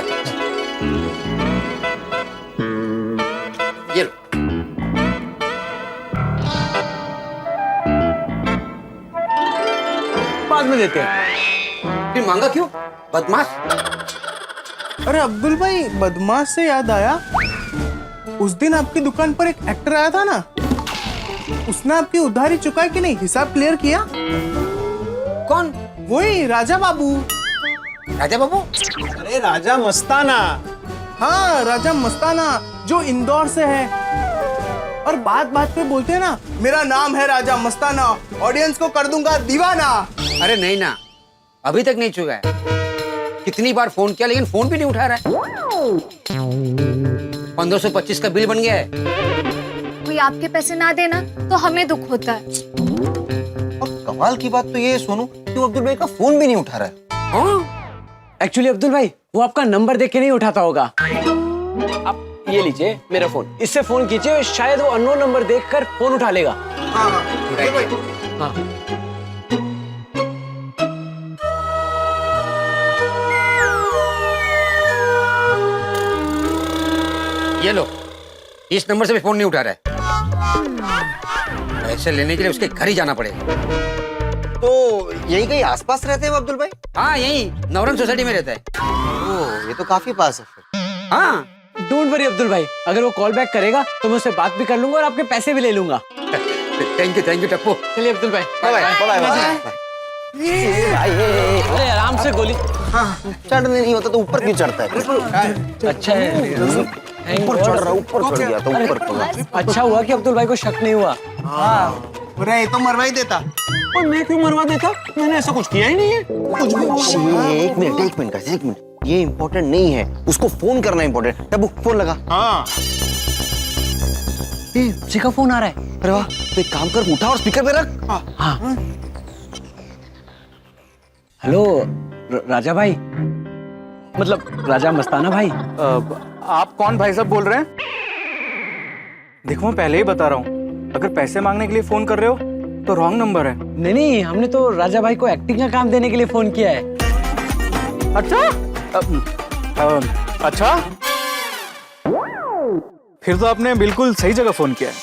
ये लो। बाद में देते हैं। फिर मांगा क्यों, बदमाश? अरे अब्दुल भाई, बदमाश से याद आया, उस दिन आपकी दुकान पर एक एक्टर आया था ना, उसने आपकी उधारी चुकाई कि नहीं, हिसाब क्लियर किया? कौन? वही राजा बाबू। राजा बाबू? अरे राजा मस्ताना। हाँ, राजा मस्ताना जो इंदौर से है और बात बात पे बोलते हैं ना, मेरा नाम है राजा मस्ताना, ऑडियंस को कर दूंगा दीवाना। अरे नहीं ना, अभी तक नहीं चुका है। कितनी बार फोन किया लेकिन फोन भी नहीं उठा रहा है। 1525 का बिल बन गया है। कोई आपके पैसे ना देना तो हमें दुख होता है। और कमाल की बात तो ये है सोनू कि वो अब्दुल भाई का फोन भी नहीं उठा रहा है। एक्चुअली अब्दुल भाई वो आपका नंबर देख के नहीं उठाता होगा। आप ये लीजिए मेरा फोन, इससे फोन कीजिए, शायद वो अननोन नंबर देखकर फोन उठा लेगा। हाँ। ये लो, इस नंबर से भी फोन नहीं उठा रहा है। पैसे लेने के लिए उसके घर ही जाना पड़ेगा। तो यही कहीं आसपास रहते हैं वो अब्दुल भाई? हाँ, यही नवरंग सोसाइटी में रहता है। ओह, ये तो काफी पास है फिर। हाँ, डोंट वरी अब्दुल भाई, अगर वो कॉल बैक करेगा तो मैं उससे बात भी कर लूंगा और आपके पैसे भी ले लूंगा। Thank you Tappu. चलिए अब्दुल भाई, बाय बाय। अरे आराम से गोली। चढ़ने नहीं होता तो ऊपर क्यों चढ़ता है? अच्छा है, ऊपर चढ़ रहा, ऊपर चढ़ गया तो ऊपर पड़ा। अच्छा हुआ कि अब्दुल भाई को शक नहीं हुआ। अरे ये तो मरवा ही देता। और मैं क्यों मरवा देता? मैंने ऐसा कुछ किया ही नहीं है। कुछ भी। एक मिनट guys, एक मिनट। ये इम्पोर्टेंट नहीं है, उसको फोन करना इम्पोर्टेंट। तब फोन लगा। हाँ। जी का फोन आ रहा है। अरे वाह, तो एक काम कर, उठा और स्पीकर पे रख। हाँ। हेलो राजा भाई, मतलब राजा मस्ताना भाई। आप कौन भाई साहब बोल रहे हैं? देखो मैं पहले ही बता रहा हूँ, अगर पैसे मांगने के लिए फोन कर रहे हो तो रॉन्ग नंबर है। नहीं, हमने तो राजा भाई को एक्टिंग का काम देने के लिए फोन किया है। अच्छा? अच्छा, फिर तो आपने बिल्कुल सही जगह फोन किया है।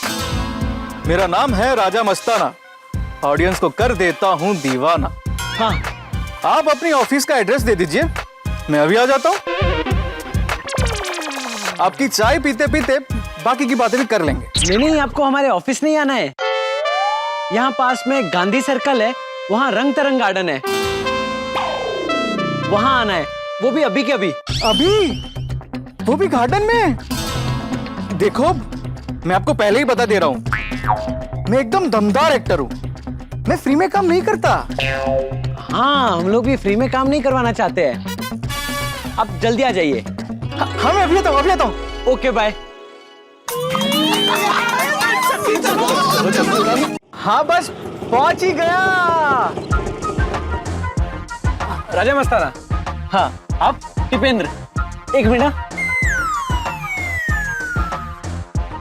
मेरा नाम है राजा मस्ताना, ऑडियंस को कर देता हूँ दीवाना। हाँ, आप अपनी ऑफिस का एड्रेस दे दीजिए, मैं अभी आ जाता हूँ। आपकी चाय पीते पीते बाकी की बातें भी कर लेंगे। नहीं, आपको हमारे ऑफिस नहीं आना है। यहाँ पास में गांधी सर्कल है, वहाँ रंग तरंग गार्डन है, वहाँ आना है, वो भी अभी के अभी। अभी? वो भी गार्डन में? देखो, मैं आपको पहले ही बता दे रहा हूँ, मैं एकदम दमदार एक्टर हूँ, मैं फ्री में काम नहीं करता। हाँ, हम लोग भी फ्री में काम नहीं करवाना चाहते हैं। आप जल्दी आ जाइए। हाँ, मैं अभी आता हूँ। Okay bye. हाँ, बस पहुंच ही गया। राजा मस्ताना। हाँ, आप टिपेंद्र। एक मिनट।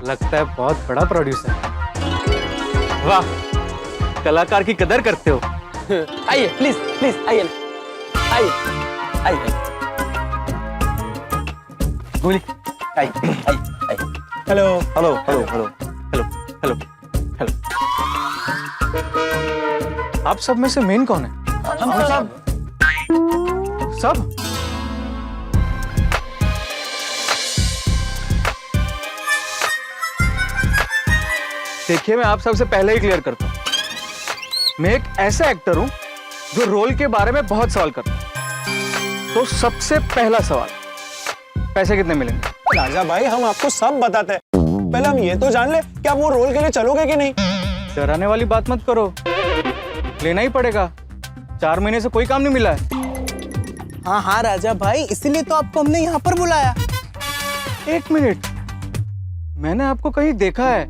लगता है बहुत बड़ा प्रोड्यूसर। वाह, कलाकार की कदर करते हो। आइए प्लीज आइए ना, आइए। गोली, आइए। हेलो। आप सब में से मेन कौन है? हम सब? देखिए, मैं आप सबसे पहले ही क्लियर करता हूँ, मैं एक ऐसा एक्टर हूँ जो रोल के बारे में बहुत सवाल करता है। तो सबसे पहला सवाल, पैसे कितने मिलेंगे? राजा भाई, हम आपको सब बताते हैं, पहले हम ये तो जान ले कि आप वो रोल के लिए चलोगे कि नहीं। डराने वाली बात मत करो, लेना ही पड़ेगा, 4 महीने से कोई काम नहीं मिला है। हाँ हाँ राजा भाई, इसीलिए तो आपको हमने यहाँ पर बुलाया। 1 मिनट, मैंने आपको कहीं देखा है,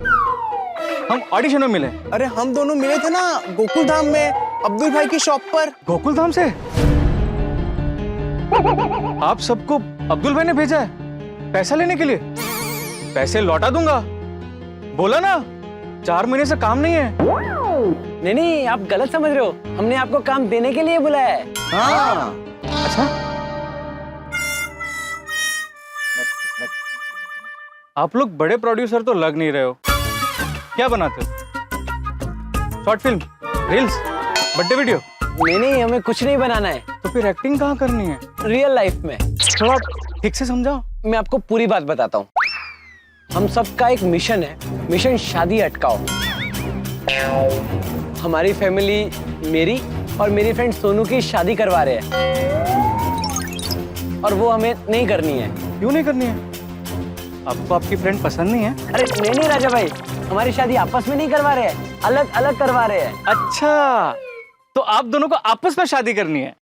हम ऑडिशन में मिले। अरे हम दोनों मिले थे ना गोकुल धाम में, अब्दुल भाई की शॉप पर। गोकुल धाम से? आप सबको अब्दुल भाई ने भेजा है पैसा लेने के लिए? पैसे लौटा दूंगा, बोला ना, 4 महीने से काम नहीं है। नहीं नहीं, आप गलत समझ रहे हो, हमने आपको काम देने के लिए बुलाया है। हाँ, अच्छा। आप लोग बड़े प्रोड्यूसर तो लग नहीं रहे हो, क्या बनाते हो? Short film, reels, birthday video? नहीं नहीं, हमें कुछ नहीं बनाना है। तो फिर एक्टिंग कहाँ करनी है? रियल लाइफ में। थोड़ा ठीक से समझाओ। मैं आपको पूरी बात बताता हूँ। हम सबका एक मिशन है, मिशन शादी अटकाओ। हमारी फैमिली मेरी और मेरी फ्रेंड सोनू की शादी करवा रहे हैं, और वो हमें नहीं करनी है। क्यों नहीं करनी है? आपको आपकी फ्रेंड पसंद नहीं है? अरे नहीं नहीं राजा भाई, हमारी शादी आपस में नहीं करवा रहे हैं, अलग अलग करवा रहे हैं। अच्छा, तो आप दोनों को आपस में शादी करनी है?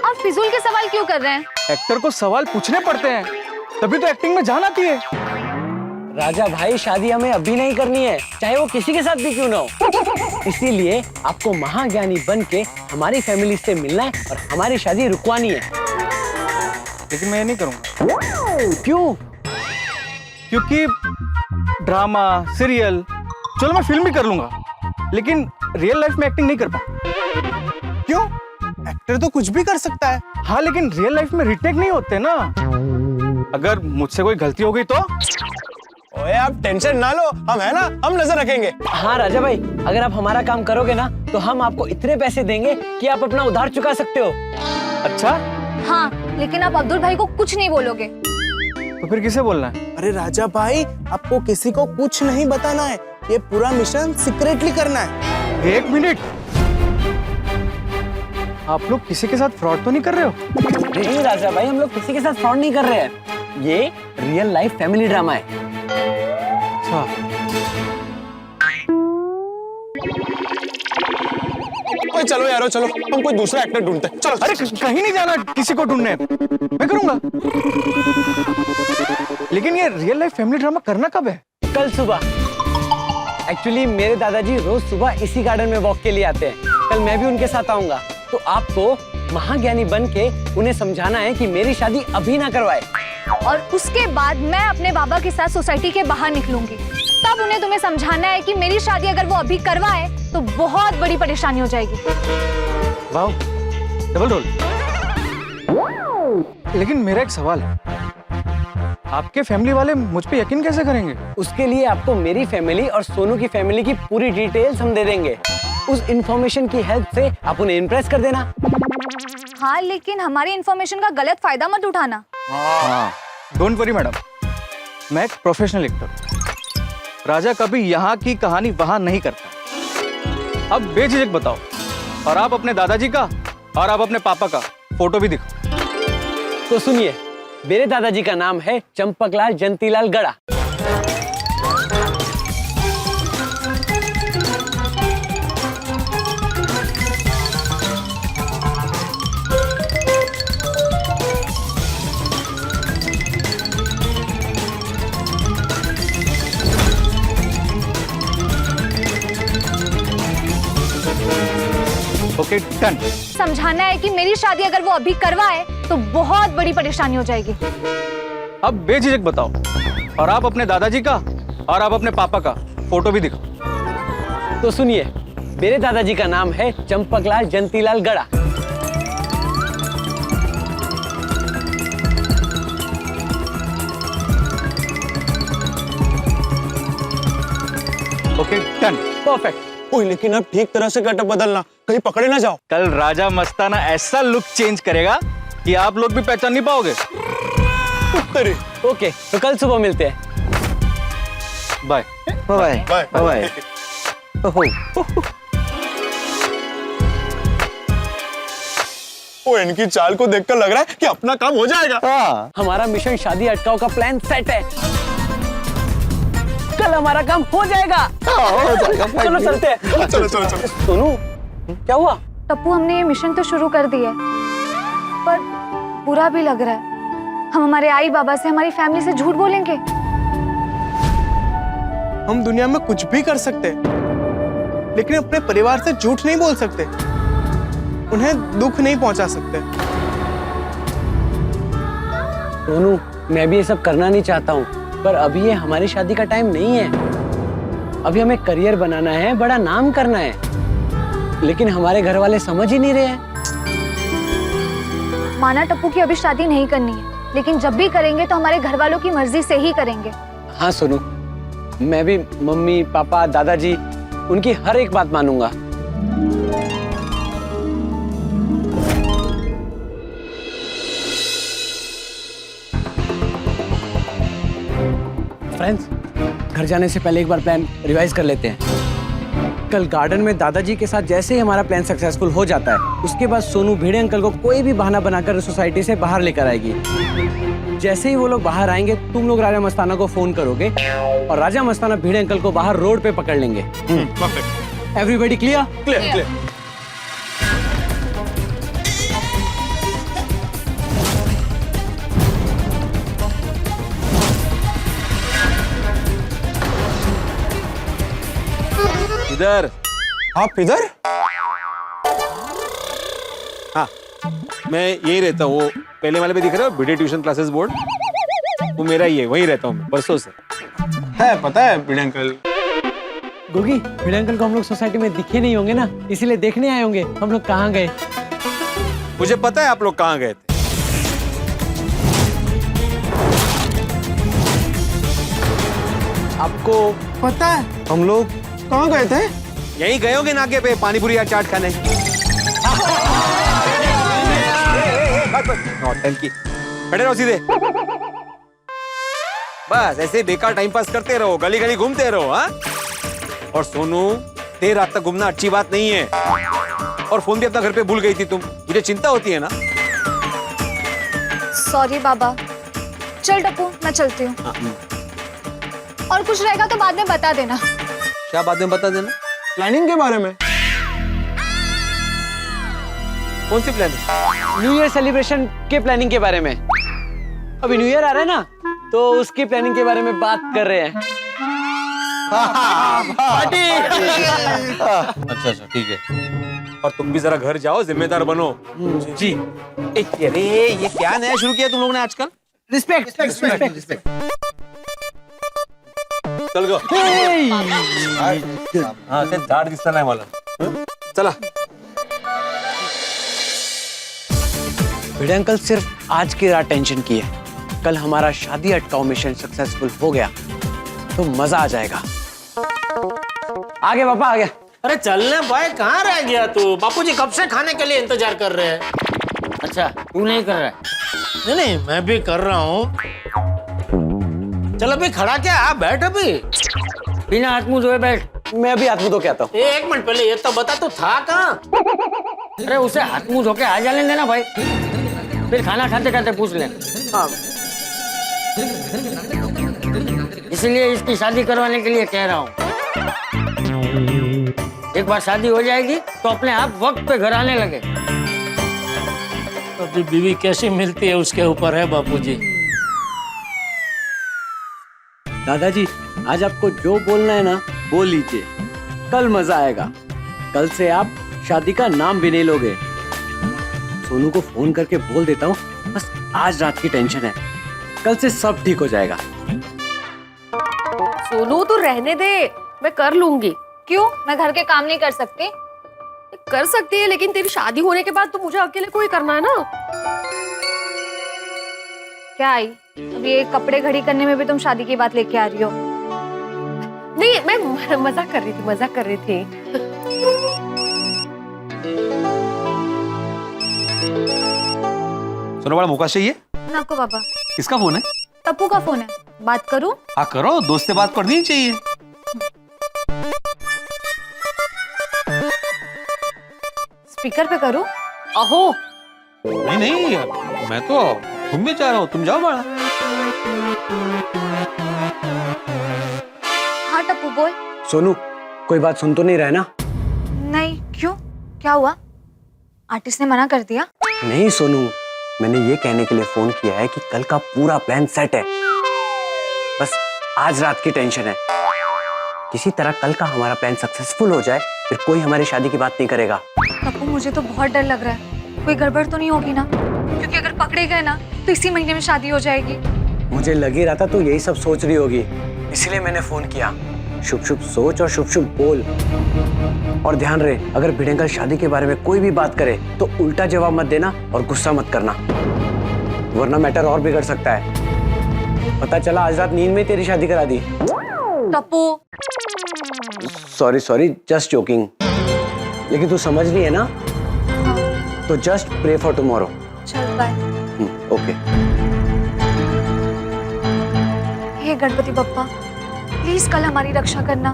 आप फिजूल के सवाल क्यों कर रहे हैं? एक्टर को सवाल पूछने पड़ते हैं, तभी तो एक्टिंग में जान आती है। राजा भाई, शादी हमें अभी नहीं करनी है, चाहे वो किसी के साथ भी क्यों ना हो। इसीलिए आपको महाज्ञानी बन के हमारी फैमिली से मिलना है और हमारी शादी रुकवानी है। लेकिन मैं ये नहीं करूंगा। क्यों? क्योंकि ड्रामा, सीरियल, चलो मैं फिल्म भी कर लूंगा, लेकिन रियल लाइफ में एक्टिंग नहीं कर पाऊंगा। क्यों? एक्टर तो कुछ भी कर सकता है। हाँ, लेकिन रियल लाइफ में रिटेक नहीं होते ना। अगर मुझसे कोई गलती हो गई तो? ओए, आप टेंशन ना लो, हम है ना, हम नजर रखेंगे। हाँ राजा भाई, अगर आप हमारा काम करोगे ना, तो हम आपको इतने पैसे देंगे कि आप अपना उधार चुका सकते हो। अच्छा, हाँ, लेकिन आप अब्दुल भाई को कुछ नहीं बोलोगे। तो फिर किसे बोलना है? अरे राजा भाई, आपको किसी को कुछ नहीं बताना है, ये पूरा मिशन सीक्रेटली करना है। 1 मिनट, आप लोग किसी के साथ फ्रॉड तो नहीं कर रहे हो? नहीं राजा भाई, हम लोग किसी के साथ फ्रॉड नहीं कर रहे हैं, ये रियल लाइफ फैमिली ड्रामा है। अच्छा, ओए चलो यारो, चलो हम कोई दूसरा एक्टर ढूंढते हैं। चलो। अरे कहीं नहीं जाना किसी को ढूंढने, मैं करूंगा। लेकिन ये रियल लाइफ फैमिली ड्रामा करना कब है? कल सुबह। एक्चुअली मेरे दादाजी रोज सुबह इसी गार्डन में वॉक के लिए आते हैं, कल मैं भी उनके साथ आऊंगा। तो आपको महाज्ञानी बन के उन्हें समझाना है कि मेरी शादी अभी ना करवाए। और उसके बाद मैं अपने बाबा के साथ सोसाइटी के बाहर निकलूंगी, तब उन्हें तुम्हें समझाना है कि मेरी शादी अगर वो अभी करवाए तो बहुत बड़ी परेशानी हो जाएगी। वाह, डबल रोल। लेकिन मेरा एक सवाल है, आपके फैमिली वाले मुझ पे यकीन कैसे करेंगे? उसके लिए आपको मेरी फैमिली और सोनू की फैमिली की पूरी डिटेल्स हम दे देंगे। उस इंफॉर्मेशन की हेल्प से आप उन्हें इम्प्रेस कर देना। हाँ, लेकिन हमारी इंफॉर्मेशन का गलत फायदा मत उठाना। हाँ, डोंट वरी मैडम, मैं एक प्रोफेशनल एक्टर। राजा कभी यहाँ की कहानी वहां नहीं करता। अब बेझिझक बताओ, और आप अपने दादाजी का और आप अपने पापा का फोटो भी दिखाओ। तो सुनिए, मेरे दादाजी का नाम है चंपकलाल जंतीलाल गड़ा। Okay, done. समझाना है कि मेरी शादी अगर वो अभी करवाए तो बहुत बड़ी परेशानी हो जाएगी। अब बेझिझक बताओ, और आप अपने दादाजी का और आप अपने पापा का फोटो भी दिखाओ। तो सुनिए, मेरे दादाजी का नाम है चंपकलाल जंतीलाल गड़ा। Okay, done. परफेक्ट। ओए, लेकिन अब ठीक तरह से गेटअप बदलना, कहीं पकड़े ना जाओ। कल राजा मस्ताना ऐसा लुक चेंज करेगा कि आप लोग भी पहचान नहीं पाओगे। ओके, तो कल सुबह मिलते हैं। बाय। Bye bye bye. ओहो, ओ इनकी चाल को देखकर लग रहा है कि अपना काम हो जाएगा। हाँ, हमारा मिशन शादी अटकाव का प्लान सेट है। कल हमारा काम हो जाएगा। हो जाएगा। चलो चलते हैं। चलो चलो चलो। सोनू, क्या हुआ? टप्पू, हमने ये मिशन तो शुरू कर दिया है, पर बुरा भी लग रहा है। हम हमारे आई बाबा से, हमारी फैमिली से झूठ बोलेंगे। हम दुनिया में कुछ भी कर सकते हैं, लेकिन अपने परिवार से झूठ नहीं बोल सकते, उन्हें दुख नहीं पहुंचा सकते। सोनू, मैं भी ये सब करना नहीं चाहता हूँ, पर अभी ये हमारी शादी का टाइम नहीं है। अभी हमें करियर बनाना है, बड़ा नाम करना है, लेकिन हमारे घर वाले समझ ही नहीं रहे हैं। माना टप्पू की अभी शादी नहीं करनी है, लेकिन जब भी करेंगे तो हमारे घर वालों की मर्जी से ही करेंगे। हाँ सोनू, मैं भी मम्मी पापा दादाजी उनकी हर एक बात मानूंगा। फ्रेंड्स, घर जाने से पहले एक बार प्लान रिवाइज कर लेते हैं। कल गार्डन में दादाजी के साथ जैसे ही हमारा प्लान सक्सेसफुल हो जाता है, उसके बाद सोनू भिड़े अंकल को कोई भी बहाना बनाकर सोसाइटी से बाहर लेकर आएगी। जैसे ही वो लोग बाहर आएंगे, तुम लोग राजा मस्ताना को फोन करोगे और राजा मस्ताना भिड़े अंकल को बाहर रोड पे पकड़ लेंगे। Everybody clear? Clear clear. इधर। आप इधर? हाँ, मैं यही रहता हूँ। वो पहले वाले पे दिख रहा है भिड़े ट्यूशन क्लासेस बोर्ड, वो मेरा ही है, वहीं रहता हूँ मैं बरसों से। है, पता है भिड़े अंकल। गोगी, भिड़े अंकल को हम लोग सोसाइटी में दिखे नहीं होंगे ना, इसीलिए देखने आए होंगे हम लोग कहाँ गए। मुझे पता है आप लोग कहाँ गए थे। आपको पता है हम लोग कहाँ गए थे? यहीं गए होंगे नाके पे पानीपुरी या चाट खाने। नौटंकी, खड़े रहो सीधे। बस ऐसे ही बेकार टाइम पास करते रहो, गली गली घूमते रहो। हाँ, और सोनू, देर रात तक घूमना अच्छी बात नहीं है। और फोन भी अपना घर पे भूल गई थी तुम, मुझे चिंता होती है ना। सॉरी बाबा। चल टप्पू, मैं चलती हूँ। और कुछ रहेगा तो बाद में बता देना। क्या बात में बता देना? प्लानिंग के बारे में। कौन सी प्लानिंग? न्यू ईयर सेलिब्रेशन के प्लानिंग के बारे में। अभी न्यू ईयर आ रहा है ना, तो उसकी प्लानिंग के बारे में बात कर रहे हैं। अच्छा ठीक है। और तुम भी जरा घर जाओ, जिम्मेदार बनो। जी। अरे ये क्या नया शुरू किया तुम लोगों ने आजकल? रिस्पेक्ट। चल गो। हाँ, ते झाड दिसता नाही मला। चला। भिड़े अंकल सिर्फ आज की रात टेंशन की है। कल हमारा शादी अटकाव मिशन सक्सेसफुल हो गया तो मजा आ जाएगा। आ गया पापा, आ गया। अरे चलने भाई, कहाँ रह गया तू? बापूजी कब से खाने के लिए इंतजार कर रहे हैं। अच्छा, तू नहीं कर रहा है? नहीं नहीं, मैं भी कर रहा हूँ। चल अभी खड़ा क्या, आप बैठ अभी। बिना हाथ मुंह धोए बैठ। मैं अभी हाथ मुंह धो के आता हूँ। एक मिनट पहले ये तो बता, तू था कहाँ? अरे उसे हाथ मुंह धो के आ जाने देना भाई, फिर खाना खाते खाते पूछ ले। हाँ। इसलिए इसकी शादी करवाने के लिए कह रहा हूँ। एक बार शादी हो जाएगी तो अपने आप वक्त पे घर आने लगे। अभी बीवी कैसी मिलती है उसके ऊपर है बापूजी। दादाजी, आज आपको जो बोलना है ना बोल लीजिए, कल मजा आएगा। कल से आप शादी का नाम भी नहीं लोगे। सोनू को फोन करके बोल देता हूँ, बस आज रात की टेंशन है, कल से सब ठीक हो जाएगा। सोनू तू रहने दे, मैं कर लूंगी। क्यों? मैं घर के काम नहीं कर सकती? कर सकती है, लेकिन तेरी शादी होने के बाद तो मुझे अकेले कोई करना है ना। क्या आई, अब ये कपड़े घड़ी करने में भी तुम शादी की बात लेके आ रही हो? नहीं, मैं मजाक कर रही थी, मजाक कर रही थी। सुनो, बड़ा मुका चाहिए। आपको पापा? किसका फोन है? टप्पू का फोन है, बात करूं? हाँ करो, दोस्त से बात करनी चाहिए। स्पीकर पे करूं? अहो नहीं नहीं, मैं तो घूम भी जा रहा हूँ, तुम जाओ बाड़ा। हाँ टप्पू बोल। सोनू, कोई बात सुन तो नहीं रहा है ना? नहीं, क्यों? क्या हुआ? आर्टिस्ट ने मना कर दिया? नहीं सोनू, मैंने ये कहने के लिए फोन किया है कि कल का पूरा प्लान सेट है, बस आज रात की टेंशन है। किसी तरह कल का हमारा प्लान सक्सेसफुल हो जाए, फिर कोई हमारी शादी की बात नहीं करेगा। टप्पू मुझे तो बहुत डर लग रहा है, कोई गड़बड़ तो नहीं होगी ना? क्योंकि अगर पकड़े गए ना तो इसी महीने में शादी हो जाएगी। मुझे लग ही रहा था तो यही सब सोच रही होगी, इसलिए मैंने फोन किया। शुभ शुभ सोच और शुभ शुभ बोल। और ध्यान रहे, अगर भिड़ेंगल शादी के बारे में कोई भी बात करे तो उल्टा जवाब मत देना और गुस्सा मत करना, वरना मैटर और बिगड़ सकता है। पता चला आज रात नींद में तेरी शादी करा दी। Tappu sorry, just joking. लेकिन तू समझ रही है ना? तो जस्ट प्रे फॉर टुमारो। चल बाय। ओके। हे गणपति बप्पा, प्लीज कल हमारी रक्षा करना।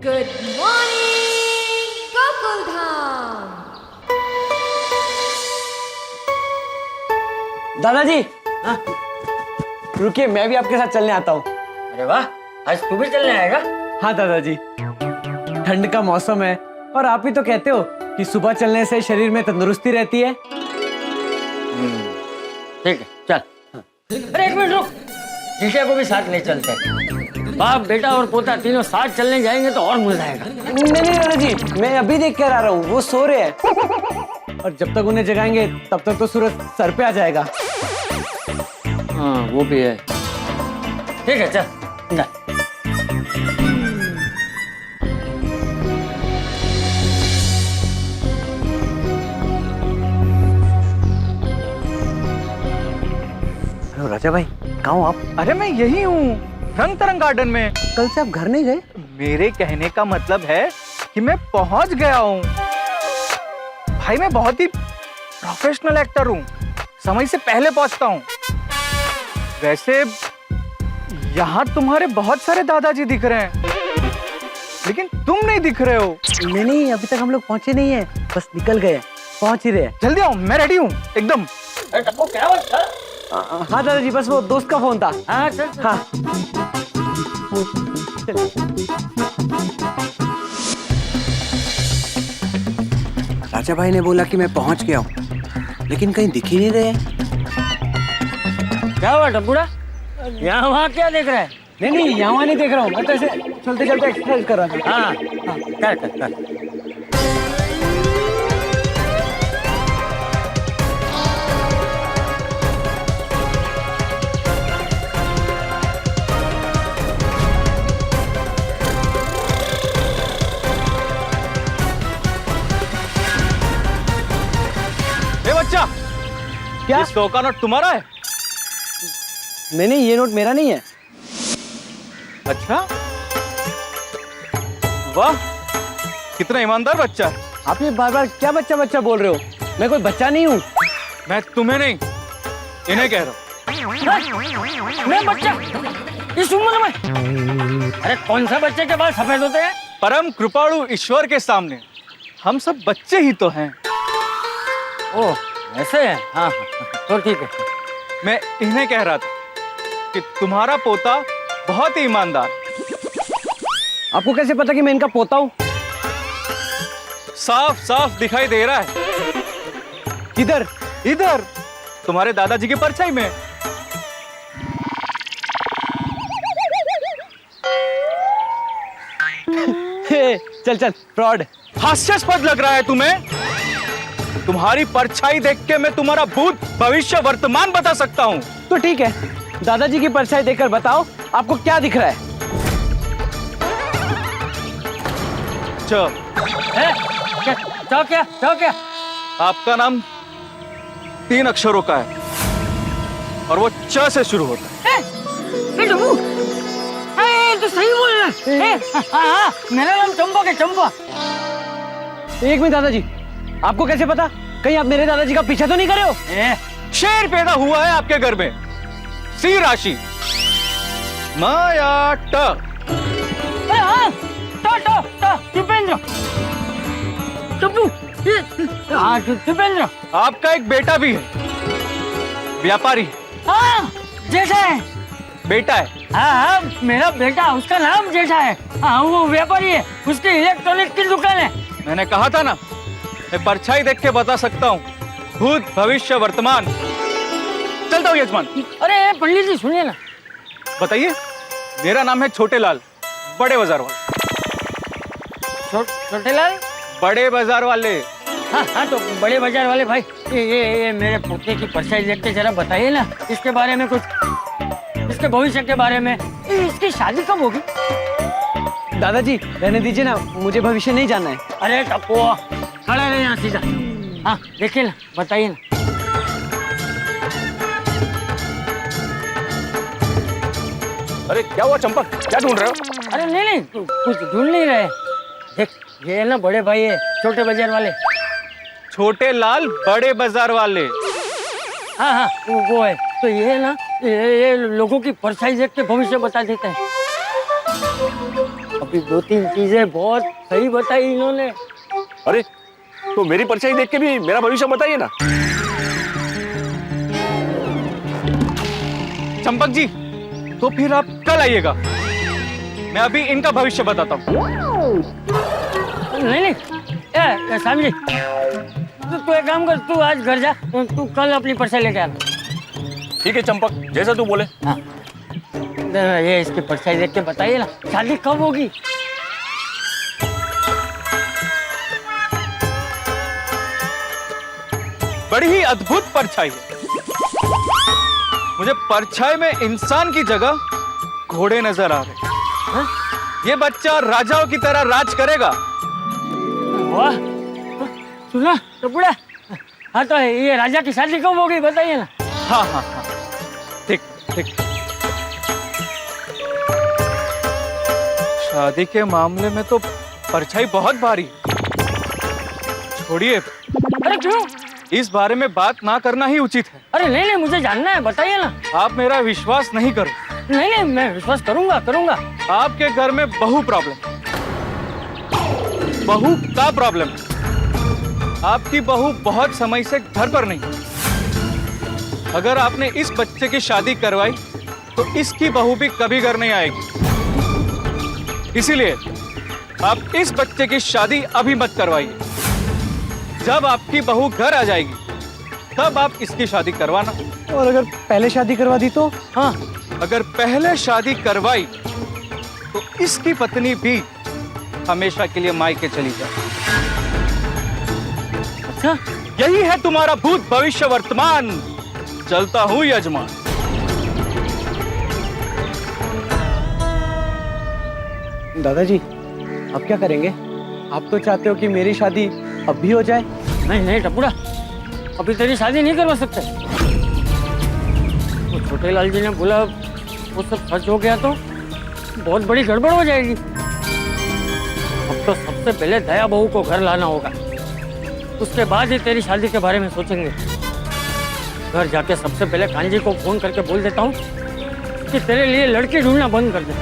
Good morning Gokuldham. दादाजी, रुकिए, मैं भी आपके साथ चलने आता हूँ। अरे वाह, आज तू भी चलने आएगा? हाँ दादाजी, ठंड का मौसम है और आप ही तो कहते हो कि सुबह चलने से शरीर में तंदुरुस्ती रहती है। ठीक है, चल। अरे एक मिनट रुक, जीजा को भी साथ ले चलते हैं। बाप बेटा और पोता तीनों साथ चलने जाएंगे तो और मजा आएगा। नहीं दादाजी, मैं अभी देख कर आ रहा हूँ, वो सो रहे हैं और जब तक उन्हें जगाएंगे तब तक तो सूरज सर पे आ जाएगा। हाँ वो भी है। ठीक है, चल ना। राजा भाई, कहाँ हो आप? अरे मैं यही हूँ, रंग तरंग गार्डन में। कल से आप घर नहीं गए? मेरे कहने का मतलब है कि मैं पहुंच गया हूँ। भाई मैं बहुत ही प्रोफेशनल एक्टर हूँ, समय से पहले पहुंचता हूँ। वैसे यहाँ तुम्हारे बहुत सारे दादाजी दिख रहे हैं, लेकिन तुम नहीं दिख रहे हो। नहीं, अभी तक हम लोग पहुंचे नहीं है, बस निकल गए, पहुंच ही रहे। जल्दी आओ, मैं रेडी हूँ एकदम। हाँ दादाजी, बस वो दोस्त का फोन था। हाँ चल। हाँ। राजा भाई ने बोला कि मैं पहुंच गया हूँ, लेकिन कहीं दिख ही नहीं रहे। क्या हुआ टप्पूड़ा, यहाँ वहाँ क्या देख रहा है? नहीं, यहाँ नहीं देख रहा हूँ, मैं तो ऐसे चलते चलते एक्सरसाइज कर रहा था। हाँ कर। बच्चा, क्या? ये 100 का नोट तुम्हारा है? नहीं, ये नोट मेरा नहीं है। अच्छा, वाह, कितना ईमानदार बच्चा है। आप ये बार बार क्या बच्चा बच्चा बोल रहे हो? मैं कोई बच्चा नहीं हूँ। मैं तुम्हें नहीं, इन्हें कह रहा हूँ। मैं बच्चा इस उम्र में? अरे कौन सा बच्चे के बाल सफेद होते हैं? परम कृपाणु ईश्वर के सामने हम सब बच्चे ही तो हैं। ओह ऐसे है? हाँ तो ठीक है। मैं इन्हें कह रहा था कि तुम्हारा पोता बहुत ही ईमानदार। आपको कैसे पता कि मैं इनका पोता हूँ? साफ साफ दिखाई दे रहा है। किधर? इधर, तुम्हारे दादाजी की परछाई में। चल फ्रॉड। हास्यास्पद लग रहा है तुम्हें? तुम्हारी परछाई देख के मैं तुम्हारा भूत भविष्य वर्तमान बता सकता हूँ। तो ठीक है, दादाजी की परछाई देखकर बताओ आपको क्या दिख रहा है। क्या? आपका नाम 3 अक्षरों का है और वो च से शुरू होता है। तो सही बोल रहा है। हाँ, मेरा नाम चंपक है, चंपक। एक मिनट दादाजी, आपको कैसे पता? कहीं आप मेरे दादाजी का पीछा तो नहीं कर रहे हो? शेर पैदा हुआ है आपके घर में। सी राशि, माया ट। दीपेंद्र, टप्पू, हाँ दीपेंद्र। आपका एक बेटा भी है, व्यापारी। हाँ जेठा है। बेटा है? हाँ हाँ मेरा बेटा, उसका नाम जेठा है। हाँ वो व्यापारी है, उसकी इलेक्ट्रॉनिक की दुकान है। मैंने कहा था ना, मैं परछाई देख के बता सकता हूँ भूत भविष्य वर्तमान। चलता हूँ यजमान। अरे पंडित जी सुनिए ना। बताइए। मेरा नाम है छोटे लाल, बड़े बाजार वाले। छोटे लाल बड़े बाजार वाले। हाँ हाँ तो बड़े बाजार वाले भाई, ये मेरे पोते की परछाई देख के जरा बताइए ना इसके बारे में कुछ, इसके भविष्य के बारे में। इसकी शादी कब होगी? दादाजी रहने दीजिए ना, मुझे भविष्य नहीं जानना है। अरे टप्पू खड़ा रहे यहाँ सीधा। हाँ देखिए ना, बताइए ना। अरे क्या हुआ चंपक, क्या ढूंढ रहे हो? अरे नहीं कुछ ढूंढ नहीं रहे। देख ये है ना बड़े भाई है, छोटे बाजार वाले। छोटे लाल बड़े बाजार वाले। हाँ हाँ वो है। तो ये है ना, ये लोगों की परछाई देख के भविष्य बता देते हैं। अभी 2-3 चीजें बहुत सही बताई इन्होंने। अरे तो मेरी परछाई देख के भी मेरा भविष्य बताइए ना। चंपक जी, तो फिर आप कल आइएगा, मैं अभी इनका भविष्य बताता हूँ। नहीं सामी जी, तू एक काम कर, तू आज घर जा, तू कल अपनी परछाई लेके आना। ठीक है चंपक, जैसा तू बोले। हाँ ये इसकी परछाई देख के बताइए ना शादी कब होगी। बड़ी ही अद्भुत परछाई है। मुझे परछाई में इंसान की जगह घोड़े नजर आ रहे हैं। ये बच्चा राजाओं की तरह राज करेगा। वाह सुना तो बुढ़ा। हाँ तो ये राजा की शादी कब होगी बताइए ना। हाँ हाँ हाँ ठीक ठीक। शादी के मामले में तो परछाई बहुत भारी है। छोड़िए, अरे क्यों? इस बारे में बात ना करना ही उचित है। अरे नहीं मुझे जानना है, बताइए ना। आप मेरा विश्वास नहीं करो। नहीं मैं विश्वास करूंगा। आपके घर में बहू प्रॉब्लम, बहू का प्रॉब्लम। आपकी बहू बहुत समय से घर पर नहीं। अगर आपने इस बच्चे की शादी करवाई तो इसकी बहू भी कभी घर नहीं आएगी। इसीलिए आप इस बच्चे की शादी अभी मत करवाइए। जब आपकी बहू घर आ जाएगी तब आप इसकी शादी करवाना। और अगर पहले शादी करवा दी तो? हाँ, अगर पहले शादी करवाई तो इसकी पत्नी भी हमेशा के लिए मायके चली जाए। अच्छा यही है तुम्हारा भूत भविष्य वर्तमान। चलता हूँ यजमान। दादाजी अब क्या करेंगे? आप तो चाहते हो कि मेरी शादी अब भी हो जाए। नहीं टपुड़ा, अभी तेरी शादी नहीं करवा सकते। तो छोटे लाल जी ने बोला वो सब सच हो गया तो बहुत बड़ी गड़बड़ हो जाएगी। अब तो सबसे पहले दया बहू को घर लाना होगा, उसके बाद ही तेरी शादी के बारे में सोचेंगे। घर जाके सबसे पहले कांजी को फोन करके बोल देता हूँ कि तेरे लिए लड़की ढूंढना बंद कर दे।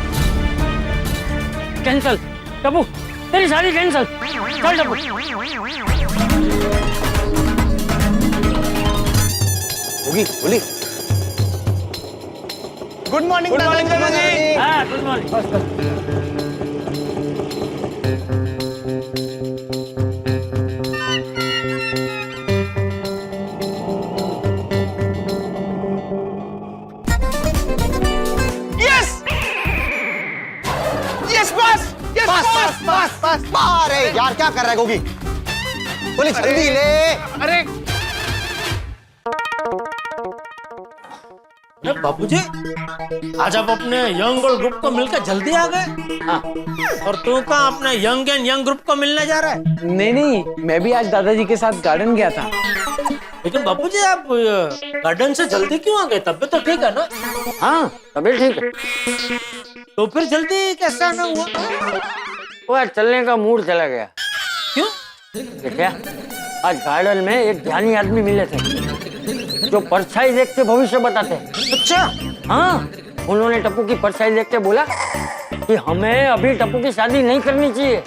कैंसल टप्पू, तेरी शादी कैंसल। चल टप्पू। होगी बोली। गुड मॉर्निंग दादाजी। हाँ गुड मॉर्निंग। बस अरे यार क्या कर रहा है गोगी? बोले जल्दी ले। अरे बाबूजी, आज आप अपने यंग और ग्रुप को मिलकर जल्दी आ गए। हाँ। और तू कहाँ अपने यंग एंड यंग ग्रुप को मिलने जा रहा है? नहीं, मैं भी आज दादाजी के साथ गार्डन गया था। लेकिन बाबूजी आप गार्डन से जल्दी क्यों आ गए? तबीयत तो ठीक है ना? हाँ तबीयत ठीक है। तो फिर जल्दी कैसे आना हुआ? वो चलने का मूड चला गया। क्यों? देखा आज गार्डन में एक ज्ञानी आदमी मिले थे जो परछाई देख के भविष्य बताते हैं। अच्छा हाँ, उन्होंने टप्पू की परछाई देख के बोला कि हमें अभी टप्पू की शादी नहीं करनी चाहिए।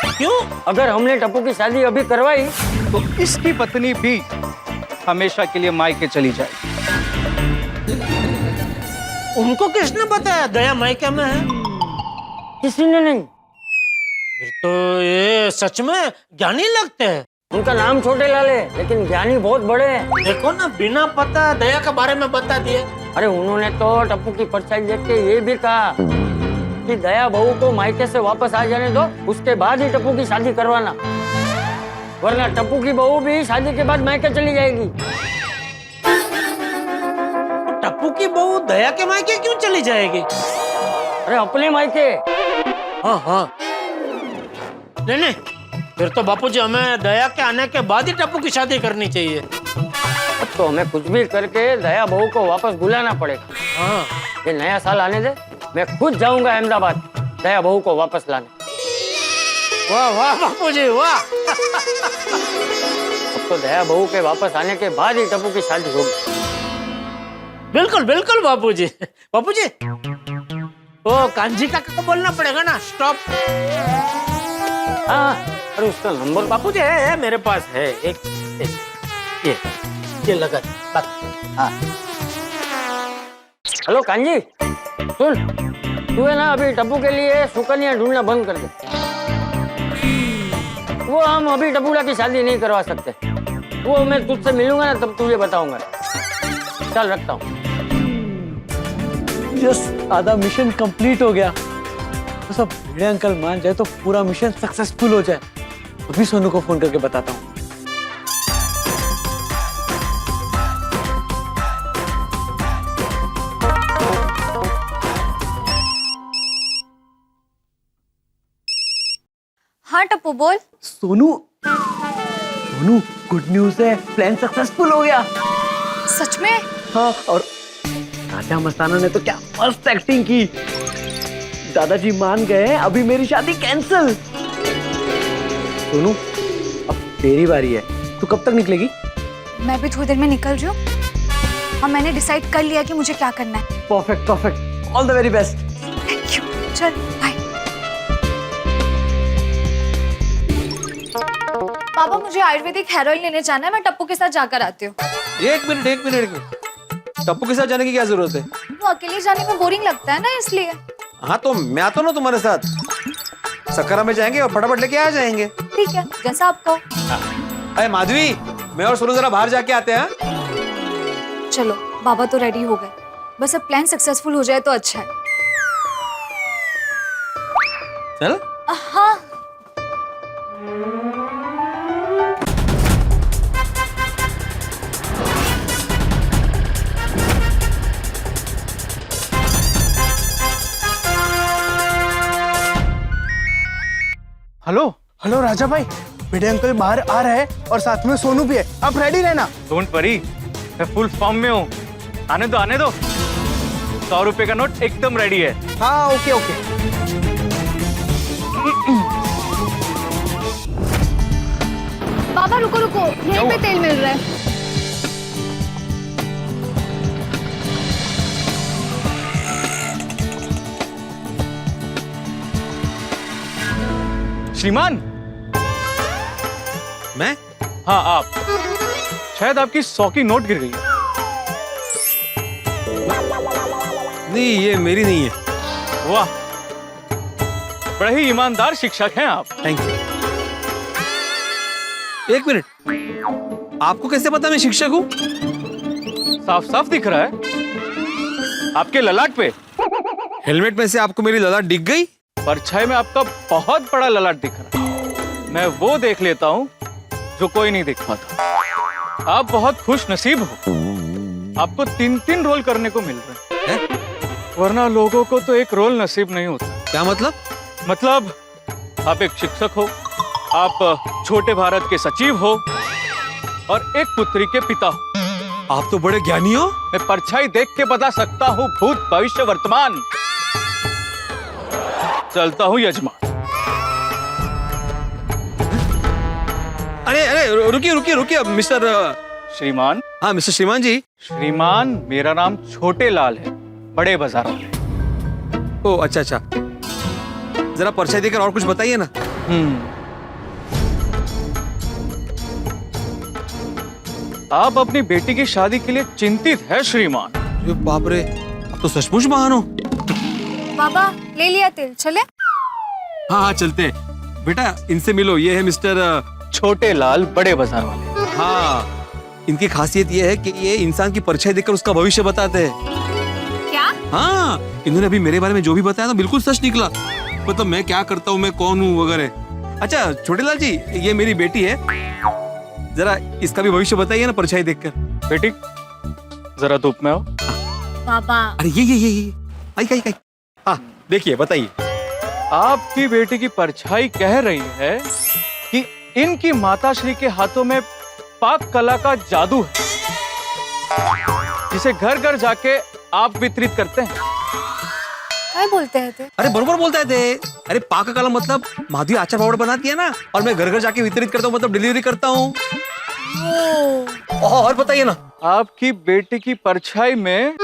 क्यों? अगर हमने टप्पू की शादी अभी करवाई तो इसकी पत्नी भी हमेशा के लिए मायके चली जाएगी। उनको किसने बताया दया मायके में है? किसी ने नहीं। फिर तो ये सच में ज्ञानी लगते हैं। उनका नाम छोटे लाल है लेकिन ज्ञानी बहुत बड़े हैं। देखो ना, बिना पता दया के बारे में बता दिए। अरे उन्होंने तो टप्पू की परछाई देख के ये भी कहा कि दया बहू को मायके से वापस आ जाने दो, उसके बाद ही टप्पू की शादी करवाना, वरना टप्पू की बहू भी शादी के बाद मायके चली जाएगी। टप्पू की बहू दया के मायके क्यों चली जाएगी? अरे अपने मायके। हाँ हाँ, नहीं, फिर तो बापूजी हमें दया के आने के बाद ही टप्पू की शादी करनी चाहिए। अब तो हमें कुछ भी करके दया बहू को वापस बुलाना पड़ेगा। हाँ, ये नया साल आने दे, मैं खुद जाऊंगा अहमदाबाद दया बहू को वापस लाने। वाह वाह बापूजी वाह। अब तो दया बहू के वापस आने के बाद ही टप्पू की शादी होगी। बिल्कुल बिल्कुल बापूजी। बापूजी, ओ कांजी काका को बोलना पड़ेगा ना, स्टॉप। हाँ, अरे उसका नंबर बापूजी है मेरे पास है एक, ये लगा बात। हाँ, हेलो कांजी, सुन, तू है ना अभी टप्पू के लिए सुकन्या ढूंढना बंद कर दे। वो हम अभी टप्पूला की शादी नहीं करवा सकते। वो मैं तुझसे मिलूंगा ना तब तुझे बताऊंगा। चल रखता हूँ। जस्ट आधा मिशन कंप्लीट हो गया। तो सब भिड़े अंकल मान जाए तो पूरा मिशन सक्सेसफुल हो जाए। अभी सोनू को फोन करके बताता हूँ। हाँ टप्पू बोल। सोनू, गुड न्यूज है, प्लान सक्सेसफुल हो गया। सच में? हाँ, और राजा मस्ताना ने तो क्या मस्त एक्टिंग की। दादाजी मान गए, अभी मेरी शादी कैंसिल। सोनू, अब तेरी बारी है, तू कब तक निकलेगी? मैं भी थोड़ी देर में निकल रही हूँ। और मैंने डिसाइड कर लिया कि मुझे क्या करना है। Perfect perfect, all the very best. Thank you. चल बाय। पापा मुझे आयुर्वेदिक हेयर ऑयल लेने जाना है, मैं टप्पू के साथ जाकर आती हूँ। एक मिनट। टप्पू के साथ जाने की क्या जरूरत है? वो अकेले जाने में बोरिंग लगता है ना, इसलिए। हाँ तो मैं आता हूँ ना तुम्हारे साथ, सकरा में जाएंगे और फटाफट लेके आ जाएंगे। ठीक है, जैसा आप कहो। अरे माधवी, मैं और सोनू जरा बाहर जाके आते हैं। चलो, बाबा तो रेडी हो गए, बस अब प्लान सक्सेसफुल हो जाए तो अच्छा है। चल। हाँ। हेलो राजा भाई, भिड़े अंकल बाहर आ रहे हैं और साथ में सोनू भी है, आप रेडी रहना। डोंट वरी, मैं फुल फॉर्म में हूँ। आने दो। 100 रुपए का नोट एकदम रेडी है। हाँ ओके। बाबा रुको, यहीं पे तेल मिल रहा है। श्रीमान। मैं? हाँ आप। शायद आपकी 100 की नोट गिर गई है। नहीं, ये मेरी नहीं है। वाह, बड़े ही ईमानदार शिक्षक हैं आप। Thank you. एक मिनट, आपको कैसे पता मैं शिक्षक हूँ? साफ साफ दिख रहा है आपके ललाट पे। हेलमेट में से आपको मेरी ललाट दिख गई? परछाई में आपका बहुत बड़ा ललाट दिख रहा है। मैं वो देख लेता हूँ जो कोई नहीं देख पाता। आप बहुत खुश नसीब हो, आपको 3-3 रोल करने को मिल रहे हैं। वरना लोगों को तो एक रोल नसीब नहीं होता। क्या मतलब? मतलब आप एक शिक्षक हो, आप छोटे भारत के सचिव हो और एक पुत्री के पिता हो। आप तो बड़े ज्ञानी हो। मैं परछाई देख के बता सकता हूँ भूत भविष्य वर्तमान। चलता हूँ यजमान। अरे रुकिए मिस्टर श्रीमान। हाँ मिस्टर श्रीमान जी। श्रीमान, मेरा नाम छोटे लाल है, बड़े बाजार वाले। ओ अच्छा, जरा परिचय देकर और कुछ बताइए ना। आप अपनी बेटी की शादी के लिए चिंतित है श्रीमान। अरे बाप रे, अब तो सचमुच महान हो। बाबा ले लिया तेल, चले? हाँ हाँ चलते हैं। बेटा इनसे मिलो, ये है मिस्टर छोटे लाल बड़े बाजार वाले। हाँ, इनकी खासियत ये है कि ये इंसान की परछाई देखकर उसका भविष्य बताते हैं। क्या? हाँ, इन्होंने अभी मेरे बारे में जो भी बताया ना बिल्कुल सच निकला। मतलब मैं क्या करता हूँ, मैं कौन हूँ वगैरह। अच्छा छोटे लाल जी, ये मेरी बेटी है, जरा इसका भी भविष्य बताइए ना परछाई देखकर। बेटी जरा धूप में आओ। बाबा अरे ये आई। हाँ देखिए, बताइए। आपकी बेटी की परछाई कह रही है कि इनकी माताश्री के हाथों में पाक कला का जादू है, जिसे घर घर जाके आप वितरित करते हैं। क्या बोलते हैं थे? अरे बरोबर बोलता है थे। अरे पाक कला मतलब माधवी आचार पावड़ बनाती है ना, और मैं घर घर जाके वितरित करता हूँ, मतलब डिलीवरी करता हूँ। और बताइए ना। आपकी बेटी की परछाई में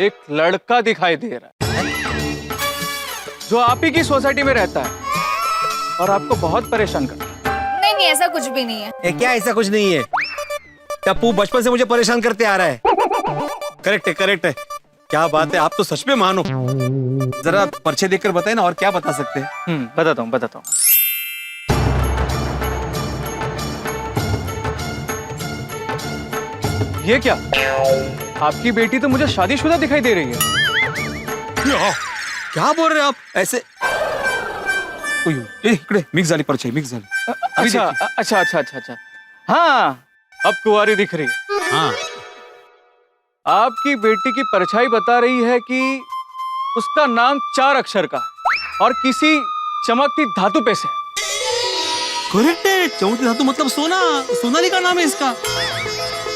एक लड़का दिखाई दे रहा है, जो आप ही की सोसाइटी में रहता है और आपको बहुत परेशान करता है। नहीं, ऐसा कुछ भी नहीं है। क्या ऐसा कुछ नहीं है? टप्पू बचपन से मुझे परेशान करते आ रहा है। करेक्ट है। क्या बात है, आप तो सच में मानो। जरा पर्चे देखकर बताए ना, और क्या बता सकते हैं? बताता हूँ। ये क्या? आपकी बेटी तो मुझे शादीशुदा दिखाई दे रही है। क्या बोल रहे हैं आप ऐसे? इकडे मिक्स झाली पर्चे, मिक्स झाली। अच्छा। हाँ, अब कुंवारी दिख रही है। हाँ, आपकी बेटी की परछाई बता रही है कि उसका नाम 4 अक्षर का है और किसी चमकती धातु पे से। करेक्ट है। चमकती धातु मतलब सोना, सोनाली का नाम है इसका।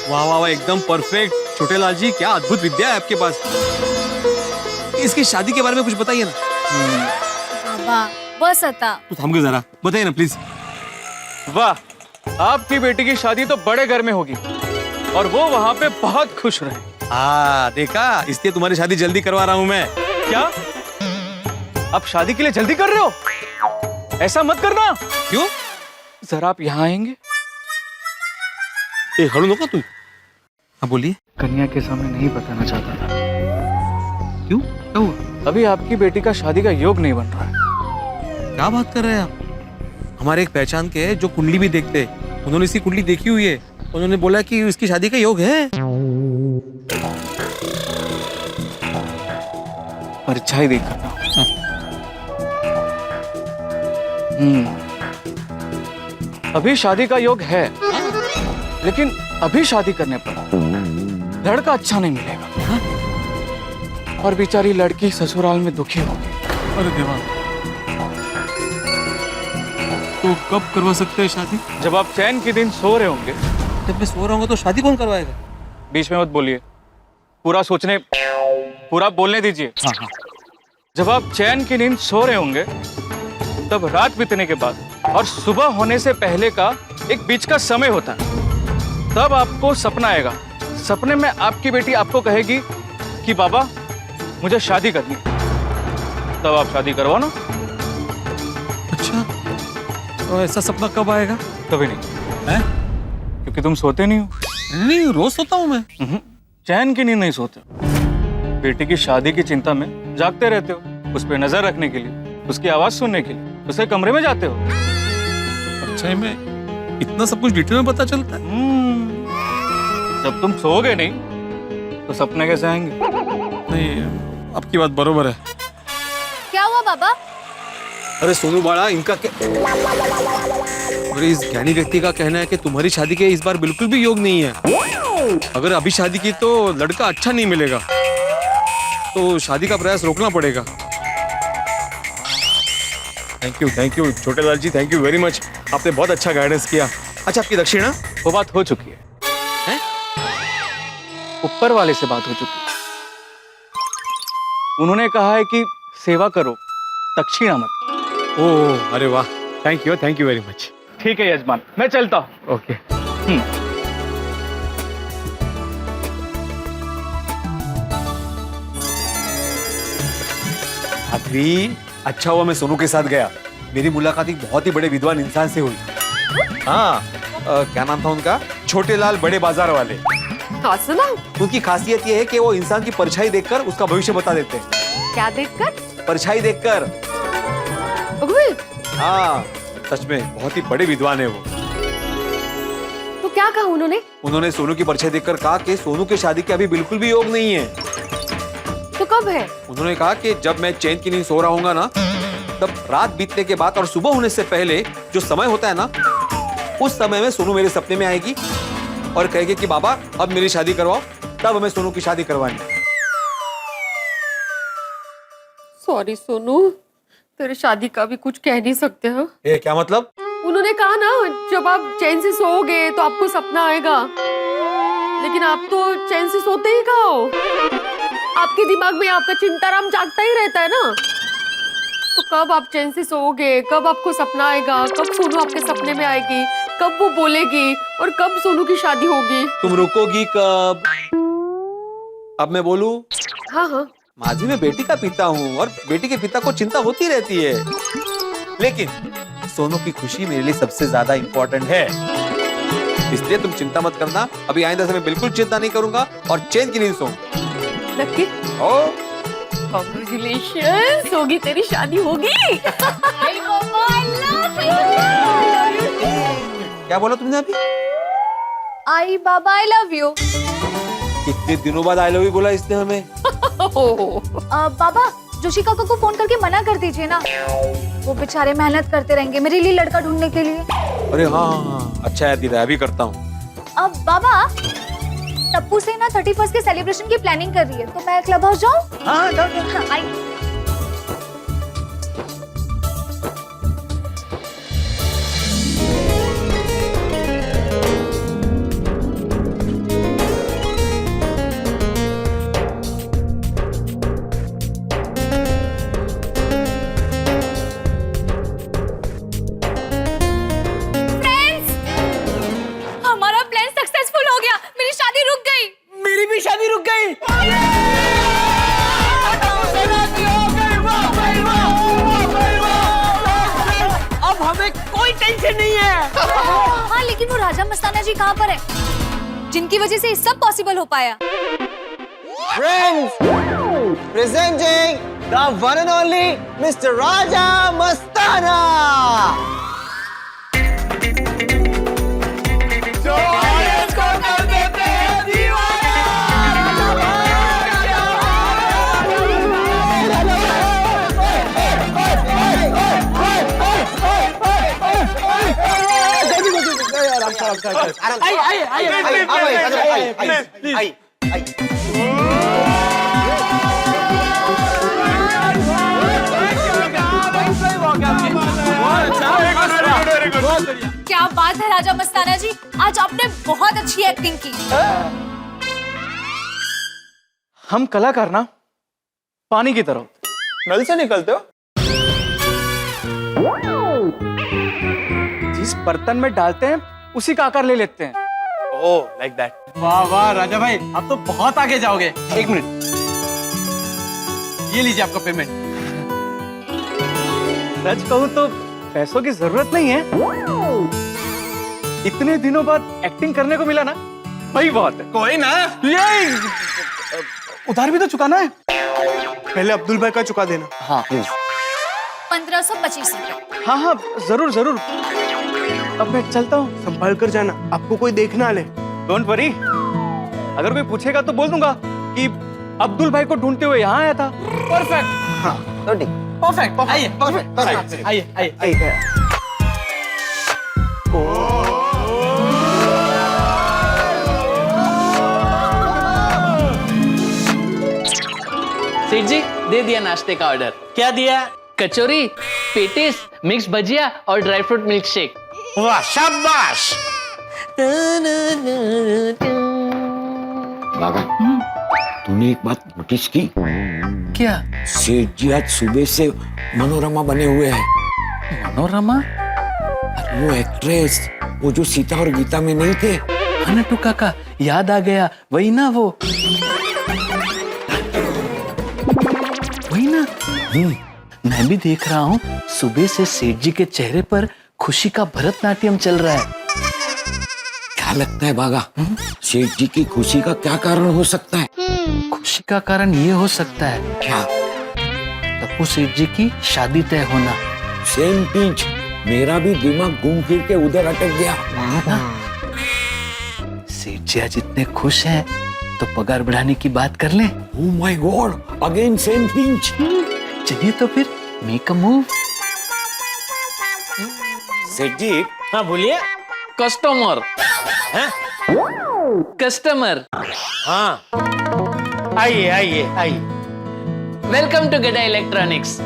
वाह, एकदम परफेक्ट। छोटे लाल जी, क्या अद्भुत विद्या है आपके पास। इसकी शादी के बारे में कुछ बताइए ना। बाबा बस आता। तो थम गए, जरा बताइए ना प्लीज। वाह, आपकी बेटी की शादी तो बड़े घर में होगी और वो वहां पे बहुत खुश रहे। देखा, इसलिए तुम्हारी शादी जल्दी करवा रहा हूँ मैं। क्या आप शादी के लिए जल्दी कर रहे हो? ऐसा मत करना। क्यों? जरा आप यहाँ आएंगे? हड़ू नको तू। हाँ बोलिए। कन्या के सामने नहीं बताना चाहता था। क्यों? क्या हुआ? अभी आपकी बेटी का शादी का योग नहीं बन रहा है। क्या बात कर रहे हैं आप? हमारे एक पहचान के जो कुंडली भी देखते, उन्होंने इसकी कुंडली देखी हुई है। उन्होंने बोला कि इसकी शादी का योग है। परछाई देख करना। अभी शादी का योग है, लेकिन अभी शादी करने पर लड़का अच्छा नहीं मिलेगा। और बेचारी लड़की ससुराल में दुखी होगी। अरे देवा, तो कब करवा सकते हैं शादी? जब आप चैन के दिन सो रहे होंगे। जब मैं सो रहा हूँ तो शादी कौन करवाएगा? बीच में मत बोलिए, पूरा बोलने दीजिए। हाँ। जब आप चैन की नींद सो रहे होंगे, तब रात बीतने के बाद और सुबह होने से पहले का एक बीच का समय होता है। तब आपको सपना आएगा। सपने में आपकी बेटी आपको कहेगी कि बाबा मुझे शादी करनी है। तब आप शादी करवाओ ना। अच्छा, तो ऐसा सपना कब आएगा? कभी नहीं है, क्योंकि तुम सोते नहीं हो। नहीं, रोज सोता हूँ मैं। चैन की नींद नहीं सोते। बेटी की शादी की चिंता में जागते रहते हो, उस पर नजर रखने के लिए, उसकी आवाज सुनने के लिए उसके कमरे में जाते हो। अच्छा, में इतना सब कुछ डिटेल में पता चलता है? जब तुम सोओगे नहीं तो सपने कैसे आएंगे? नहीं, आपकी बात बरोबर है। क्या हुआ बाबा? अरे सोनू बाड़ा, इनका अरे इस ज्ञानी व्यक्ति का कहना है कि तुम्हारी शादी के इस बार बिल्कुल भी योग नहीं है। अगर अभी शादी की तो लड़का अच्छा नहीं मिलेगा, तो शादी का प्रयास रोकना पड़ेगा। थैंक यू छोटे Lal ji, thank you very much. आपने बहुत अच्छा गाइडेंस किया। अच्छा, आपकी दक्षिणा? वो बात हो चुकी है। ऊपर वाले से बात हो चुकी है। उन्होंने कहा है कि सेवा करो, दक्षिणा मत। ओह, अरे वाह, थैंक यू वेरी मच। ठीक है यजमान, मैं चलता हूँ। ओके। अभी अच्छा हुआ मैं सोनू के साथ गया। मेरी मुलाकात एक बहुत ही बड़े विद्वान इंसान से हुई। हाँ, क्या नाम था उनका? छोटे लाल बड़े बाजार वाले। सुना उनकी खासियत ये है कि वो इंसान की परछाई देखकर उसका भविष्य बता देते हैं। क्या देखकर? परछाई देखकर। उगवे, हाँ, सच में बहुत ही बड़े विद्वान है वो। तो क्या कहा उन्होंने? उन्होंने सोनू की परछाई देखकर कहा कि सोनू की शादी के अभी बिल्कुल भी योग नहीं है। तो कब है? उन्होंने कहा कि जब मैं चैन की नींद सो रहा हूँगा ना, तब रात बीतने के बाद और सुबह होने से पहले जो समय होता है ना, उस समय में सोनू मेरे सपने में आएगी और कहेगी कि बाबा अब मेरी शादी करवाओ, तब हमें सोनू की शादी करवानी। सॉरी सोनू, तेरे शादी का भी कुछ कह नहीं सकते हो। ये क्या मतलब? उन्होंने कहा ना जब आप चैन से सोओगे तो आपको सपना आएगा, लेकिन आप तो चैन से सोते ही कहाँ हो। आपके दिमाग में आपका चिंताराम जागता ही रहता है ना। तो कब आप चैन से सोओगे, कब आपको सपना आएगा, कब सोनू आपके सपने में आएगी, कब वो बोलेगी और कब सोनू की शादी होगी? तुम रुकोगी कब? अब मैं बोलूं? हाँ हाँ। माजी, मैं बेटी का पिता हूँ और बेटी के पिता को चिंता होती रहती है, लेकिन सोनू की खुशी मेरे लिए सबसे ज्यादा इम्पोर्टेंट है। इसलिए तुम चिंता मत करना, अभी आइंदा से मैं बिल्कुल चिंता नहीं करूंगा और चैन की नींद सोऊंगा। नक्की? कांग्रेचुलेशंस, होगी तेरी शादी होगी। क्या बोला तुमने अभी? आई बाबा आई लव यू। कितने दिनों बाद आई लव यू बोला इसने हमें। बाबा जोशी काका को फोन करके मना कर दीजिए ना, वो बेचारे मेहनत करते रहेंगे मेरे लिए लड़का ढूंढने के लिए। अरे हाँ, अच्छा याद दिलाया, अभी करता हूँ। अब बाबा टप्पू से ना 31st के सेलिब्रेशन की प्लानिंग कर रही है, तो मैं क्लब हाउस जाऊँ? हाँ जाओ। आई। हमारा प्लान सक्सेसफुल हो गया, मेरी शादी रुक गई। मेरी भी शादी रुक गई। अब हमें कोई टेंशन नहीं है। हाँ, लेकिन वो राजा मस्ताना जी कहाँ पर है, जिनकी वजह से ये सब पॉसिबल हो पाया? Friends, presenting the one and only Mr. Raja Mastana. क्या बात है राजा मस्ताना जी, आज आपने बहुत अच्छी एक्टिंग की। हम कलाकार ना पानी की तरह नल से निकलते हो। जिस बर्तन में डालते हैं उसी का आकार ले लेते हैं। ओह, लाइक दैट। वाह वाह राजा भाई, आप तो बहुत आगे जाओगे। एक मिनट, ये लीजिए आपका पेमेंट। सच कहूं तो पैसों की जरूरत नहीं है, इतने दिनों बाद एक्टिंग करने को मिला ना, वही बहुत है। कोई ना, उधार भी तो चुकाना है। पहले अब्दुल भाई का चुका देना। हाँ 1525 रुपए। हाँ हाँ, जरूर जरूर। अब मैं चलता हूँ। संभाल कर जाना, आपको कोई देख ना ले। डोंट वरी, अगर कोई पूछेगा तो बोल दूंगा कि अब्दुल भाई को ढूंढते हुए यहाँ आया था। परफेक्ट। हाँ तो ठीक। परफेक्ट। आइए, परफेक्ट। आइए आइए आइए। सेठ जी, दे दिया नाश्ते का ऑर्डर। क्या दिया? कचौरी, पेटिस, मिक्स भजिया और ड्राई फ्रूट मिल्क शेक। वाह, शाबाश। बाबा, तूने एक बात नोटिस की? क्या? सेठ जी आज सुबह से मनोरमा बने हुए हैं। मनोरमा? वो एक्ट्रेस, वो जो सीता और गीता में नहीं थे। नट्टू काका, याद आ गया, वही ना वो। वही ना। मैं भी देख रहा हूँ, सुबह से सेठ जी के चेहरे पर खुशी का भरतनाट्यम चल रहा है। क्या लगता है बागा, सेठ जी की खुशी का क्या कारण हो सकता है? खुशी का कारण ये हो सकता है क्या? टप्पू सेठ जी की शादी तय होना। सेम पिंच, मेरा भी दिमाग घूम फिर के उधर अटक गया। सेठ जी आज इतने खुश हैं तो पगार बढ़ाने की बात कर लें। Oh my God, again same pinch. चलिए तो फिर मेक अ मूव। सेठ जी, हाँ बोलिए। कस्टमर हैं? कस्टमर हाँ, आइए आइए आइए। Welcome to Gada electronics.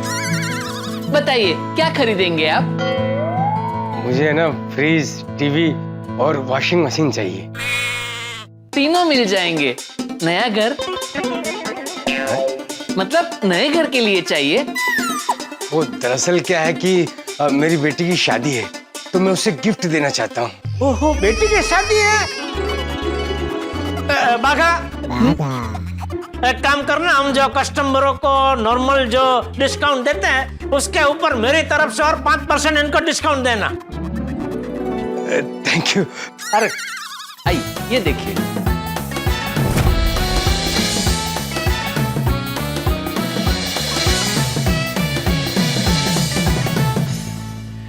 बताइए क्या खरीदेंगे आप? मुझे ना फ्रिज, टीवी और वॉशिंग मशीन चाहिए। तीनों मिल जाएंगे। नया घर मतलब नए घर के लिए चाहिए? वो दरअसल क्या है कि मेरी बेटी की शादी है तो मैं उसे गिफ्ट देना चाहता हूँ। ओहो, बेटी की शादी है। बाघा, एक काम करना, हम जो कस्टमरों को नॉर्मल जो डिस्काउंट देते हैं उसके ऊपर मेरी तरफ से और 5% इनको डिस्काउंट देना। Thank you. अरे आइए ये देखिए।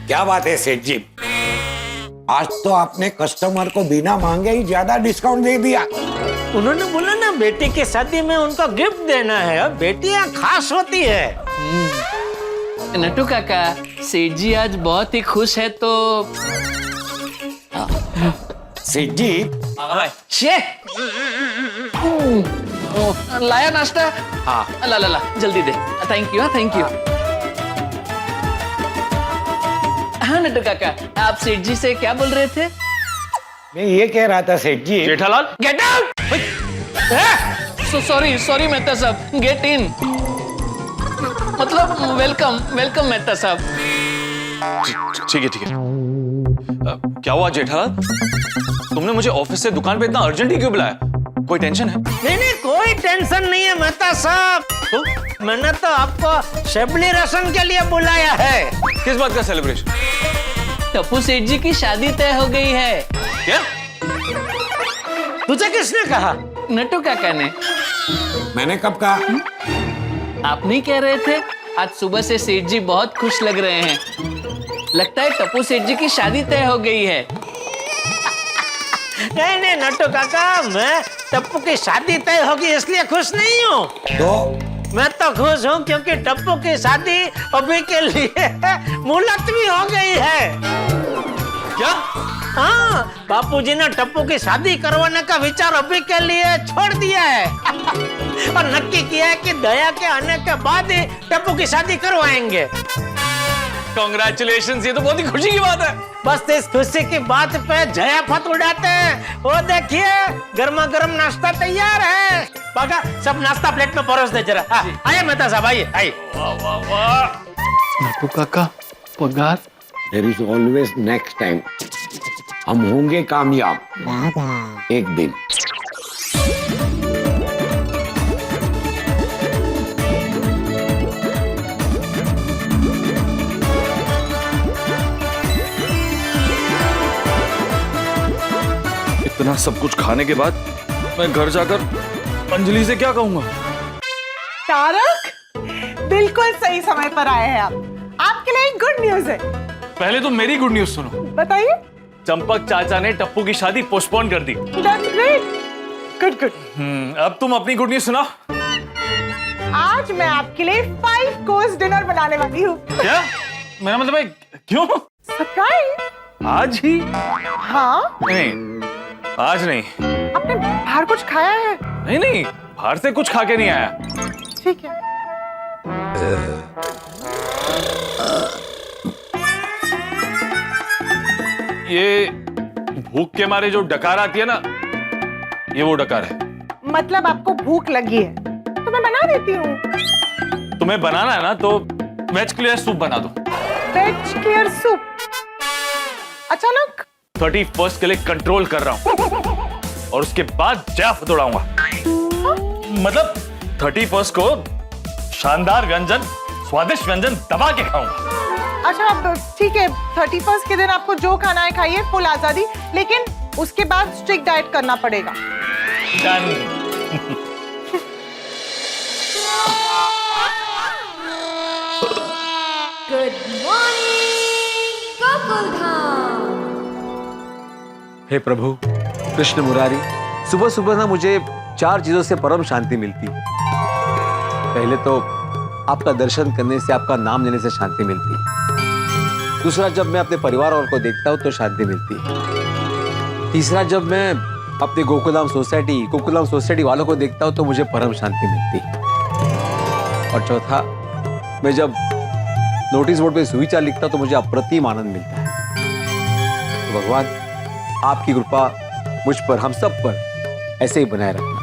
क्या बात है सेठ जी, आज तो आपने कस्टमर को बिना मांगे ही ज्यादा डिस्काउंट दे दिया। उन्होंने बोला ना बेटी की शादी में उनको गिफ्ट देना है, और बेटियां खास होती है। नटू काका, सेठ जी आज बहुत ही खुश है तो सेठ जी, शे लाया नाश्ता? हाँ। ला ला ला जल्दी दे। Thank you, thank you. हाँ नटू काका, आप सेठ जी से क्या बोल रहे थे? मैं ये कह रहा था सेठ ji, Jethalal, get out. Sorry sorry Mehta साहब, गेट इन मतलब वेलकम वेलकम मेहता साहब। ठीक है ठीक है। क्या हुआ जेठालाल, तुमने मुझे ऑफिस से दुकान पे इतना अर्जेंटली क्यों बुलाया? कोई टेंशन है? नहीं नहीं, कोई टेंशन नहीं है मेहता साहब। तो मैंने तो आपको सेलिब्रेशन के लिए बुलाया है। किस बात का सेलिब्रेशन? टप्पू सेठ जी की शादी तय हो गई है। क्या? तुझे किसने कहा? नटू काका ने। मैंने कब कहा? आप नहीं कह रहे थे आज सुबह से सेठ जी बहुत खुश लग रहे हैं? लगता है टप्पू सेठ जी की शादी तय हो गई है। नहीं नहीं नट्टू काका, मैं टप्पू की शादी तय होगी इसलिए खुश नहीं हूँ। तो मैं तो खुश हूँ क्योंकि टप्पू की शादी अभी के लिए मुलतवी हो गई है। क्या? हाँ, बापूजी ने टप्पू की शादी करवाने का विचार अभी के लिए छोड़ दिया है और नक्की किया है कि दया के आने के बाद ही टप्पू की शादी करवाएंगे। कांग्रेचुलेशंस, ये तो बहुत ही खुशी की बात है। बस इस खुशी की बात पे जयाफत उड़ाते हैं। वो देखिए गर्मा गर्म नाश्ता तैयार है। बाका सब नाश्ता प्लेट में परोस दे जरा। आइए मेहता साहब, आइए आइए। वाह वाह वाह। नटू काका, पगार? There is always next time. हम होंगे कामयाब एक दिन। इतना सब कुछ खाने के बाद मैं घर जाकर अंजलि से क्या कहूंगा? तारक, बिल्कुल सही समय पर आए हैं आप। आपके लिए एक गुड न्यूज है। पहले तो मेरी गुड न्यूज सुनो। बताइए। चंपक चाचा ने टप्पू की शादी पोस्टपोन कर दी। That's great. Good, good. अब तुम अपनी गुड न्यूज सुनाओ। आज मैं आपके लिए 5 कोर्स डिनर बनाने वाली हूँ। क्या? मेरा मतलब है, क्यों? सरप्राइज। आज ही? हाँ। नहीं, आज नहीं। आपने बाहर कुछ खाया है? नहीं नहीं, बाहर से कुछ खा के नहीं आया। ठीक है। ये भूख के मारे जो डकार आती है ना, ये वो डकार है। मतलब आपको भूख लगी है तो मैं बना देती हूँ। तुम्हें बनाना है ना तो वेज क्लियर सूप बना दो। Veg clear soup? अचानक? 31st के लिए कंट्रोल कर रहा हूँ और उसके बाद जयाफत उड़ाऊंगा। मतलब 31st को शानदार व्यंजन, स्वादिष्ट व्यंजन दबा के खाऊंगा। अच्छा अब ठीक है, 31st के दिन आपको जो खाना है खाइए, फुल आजादी। लेकिन उसके बाद स्ट्रिक्ट डाइट करना पड़ेगा। Good morning Gokuldham. हे प्रभु कृष्ण मुरारी, सुबह सुबह ना मुझे 4 चीजों से परम शांति मिलती है। पहले तो आपका दर्शन करने से, आपका नाम लेने से शांति मिलती है। दूसरा, जब मैं अपने परिवार वालों को देखता हूँ तो शांति मिलती है। तीसरा, जब मैं अपने गोकुलधाम सोसाइटी वालों को देखता हूँ तो मुझे परम शांति मिलती है। और चौथा, मैं जब नोटिस बोर्ड पे सुविचार लिखता हूँ तो मुझे अप्रतिम आनंद मिलता है। तो भगवान आपकी कृपा मुझ पर, हम सब पर ऐसे ही बनाए रखना।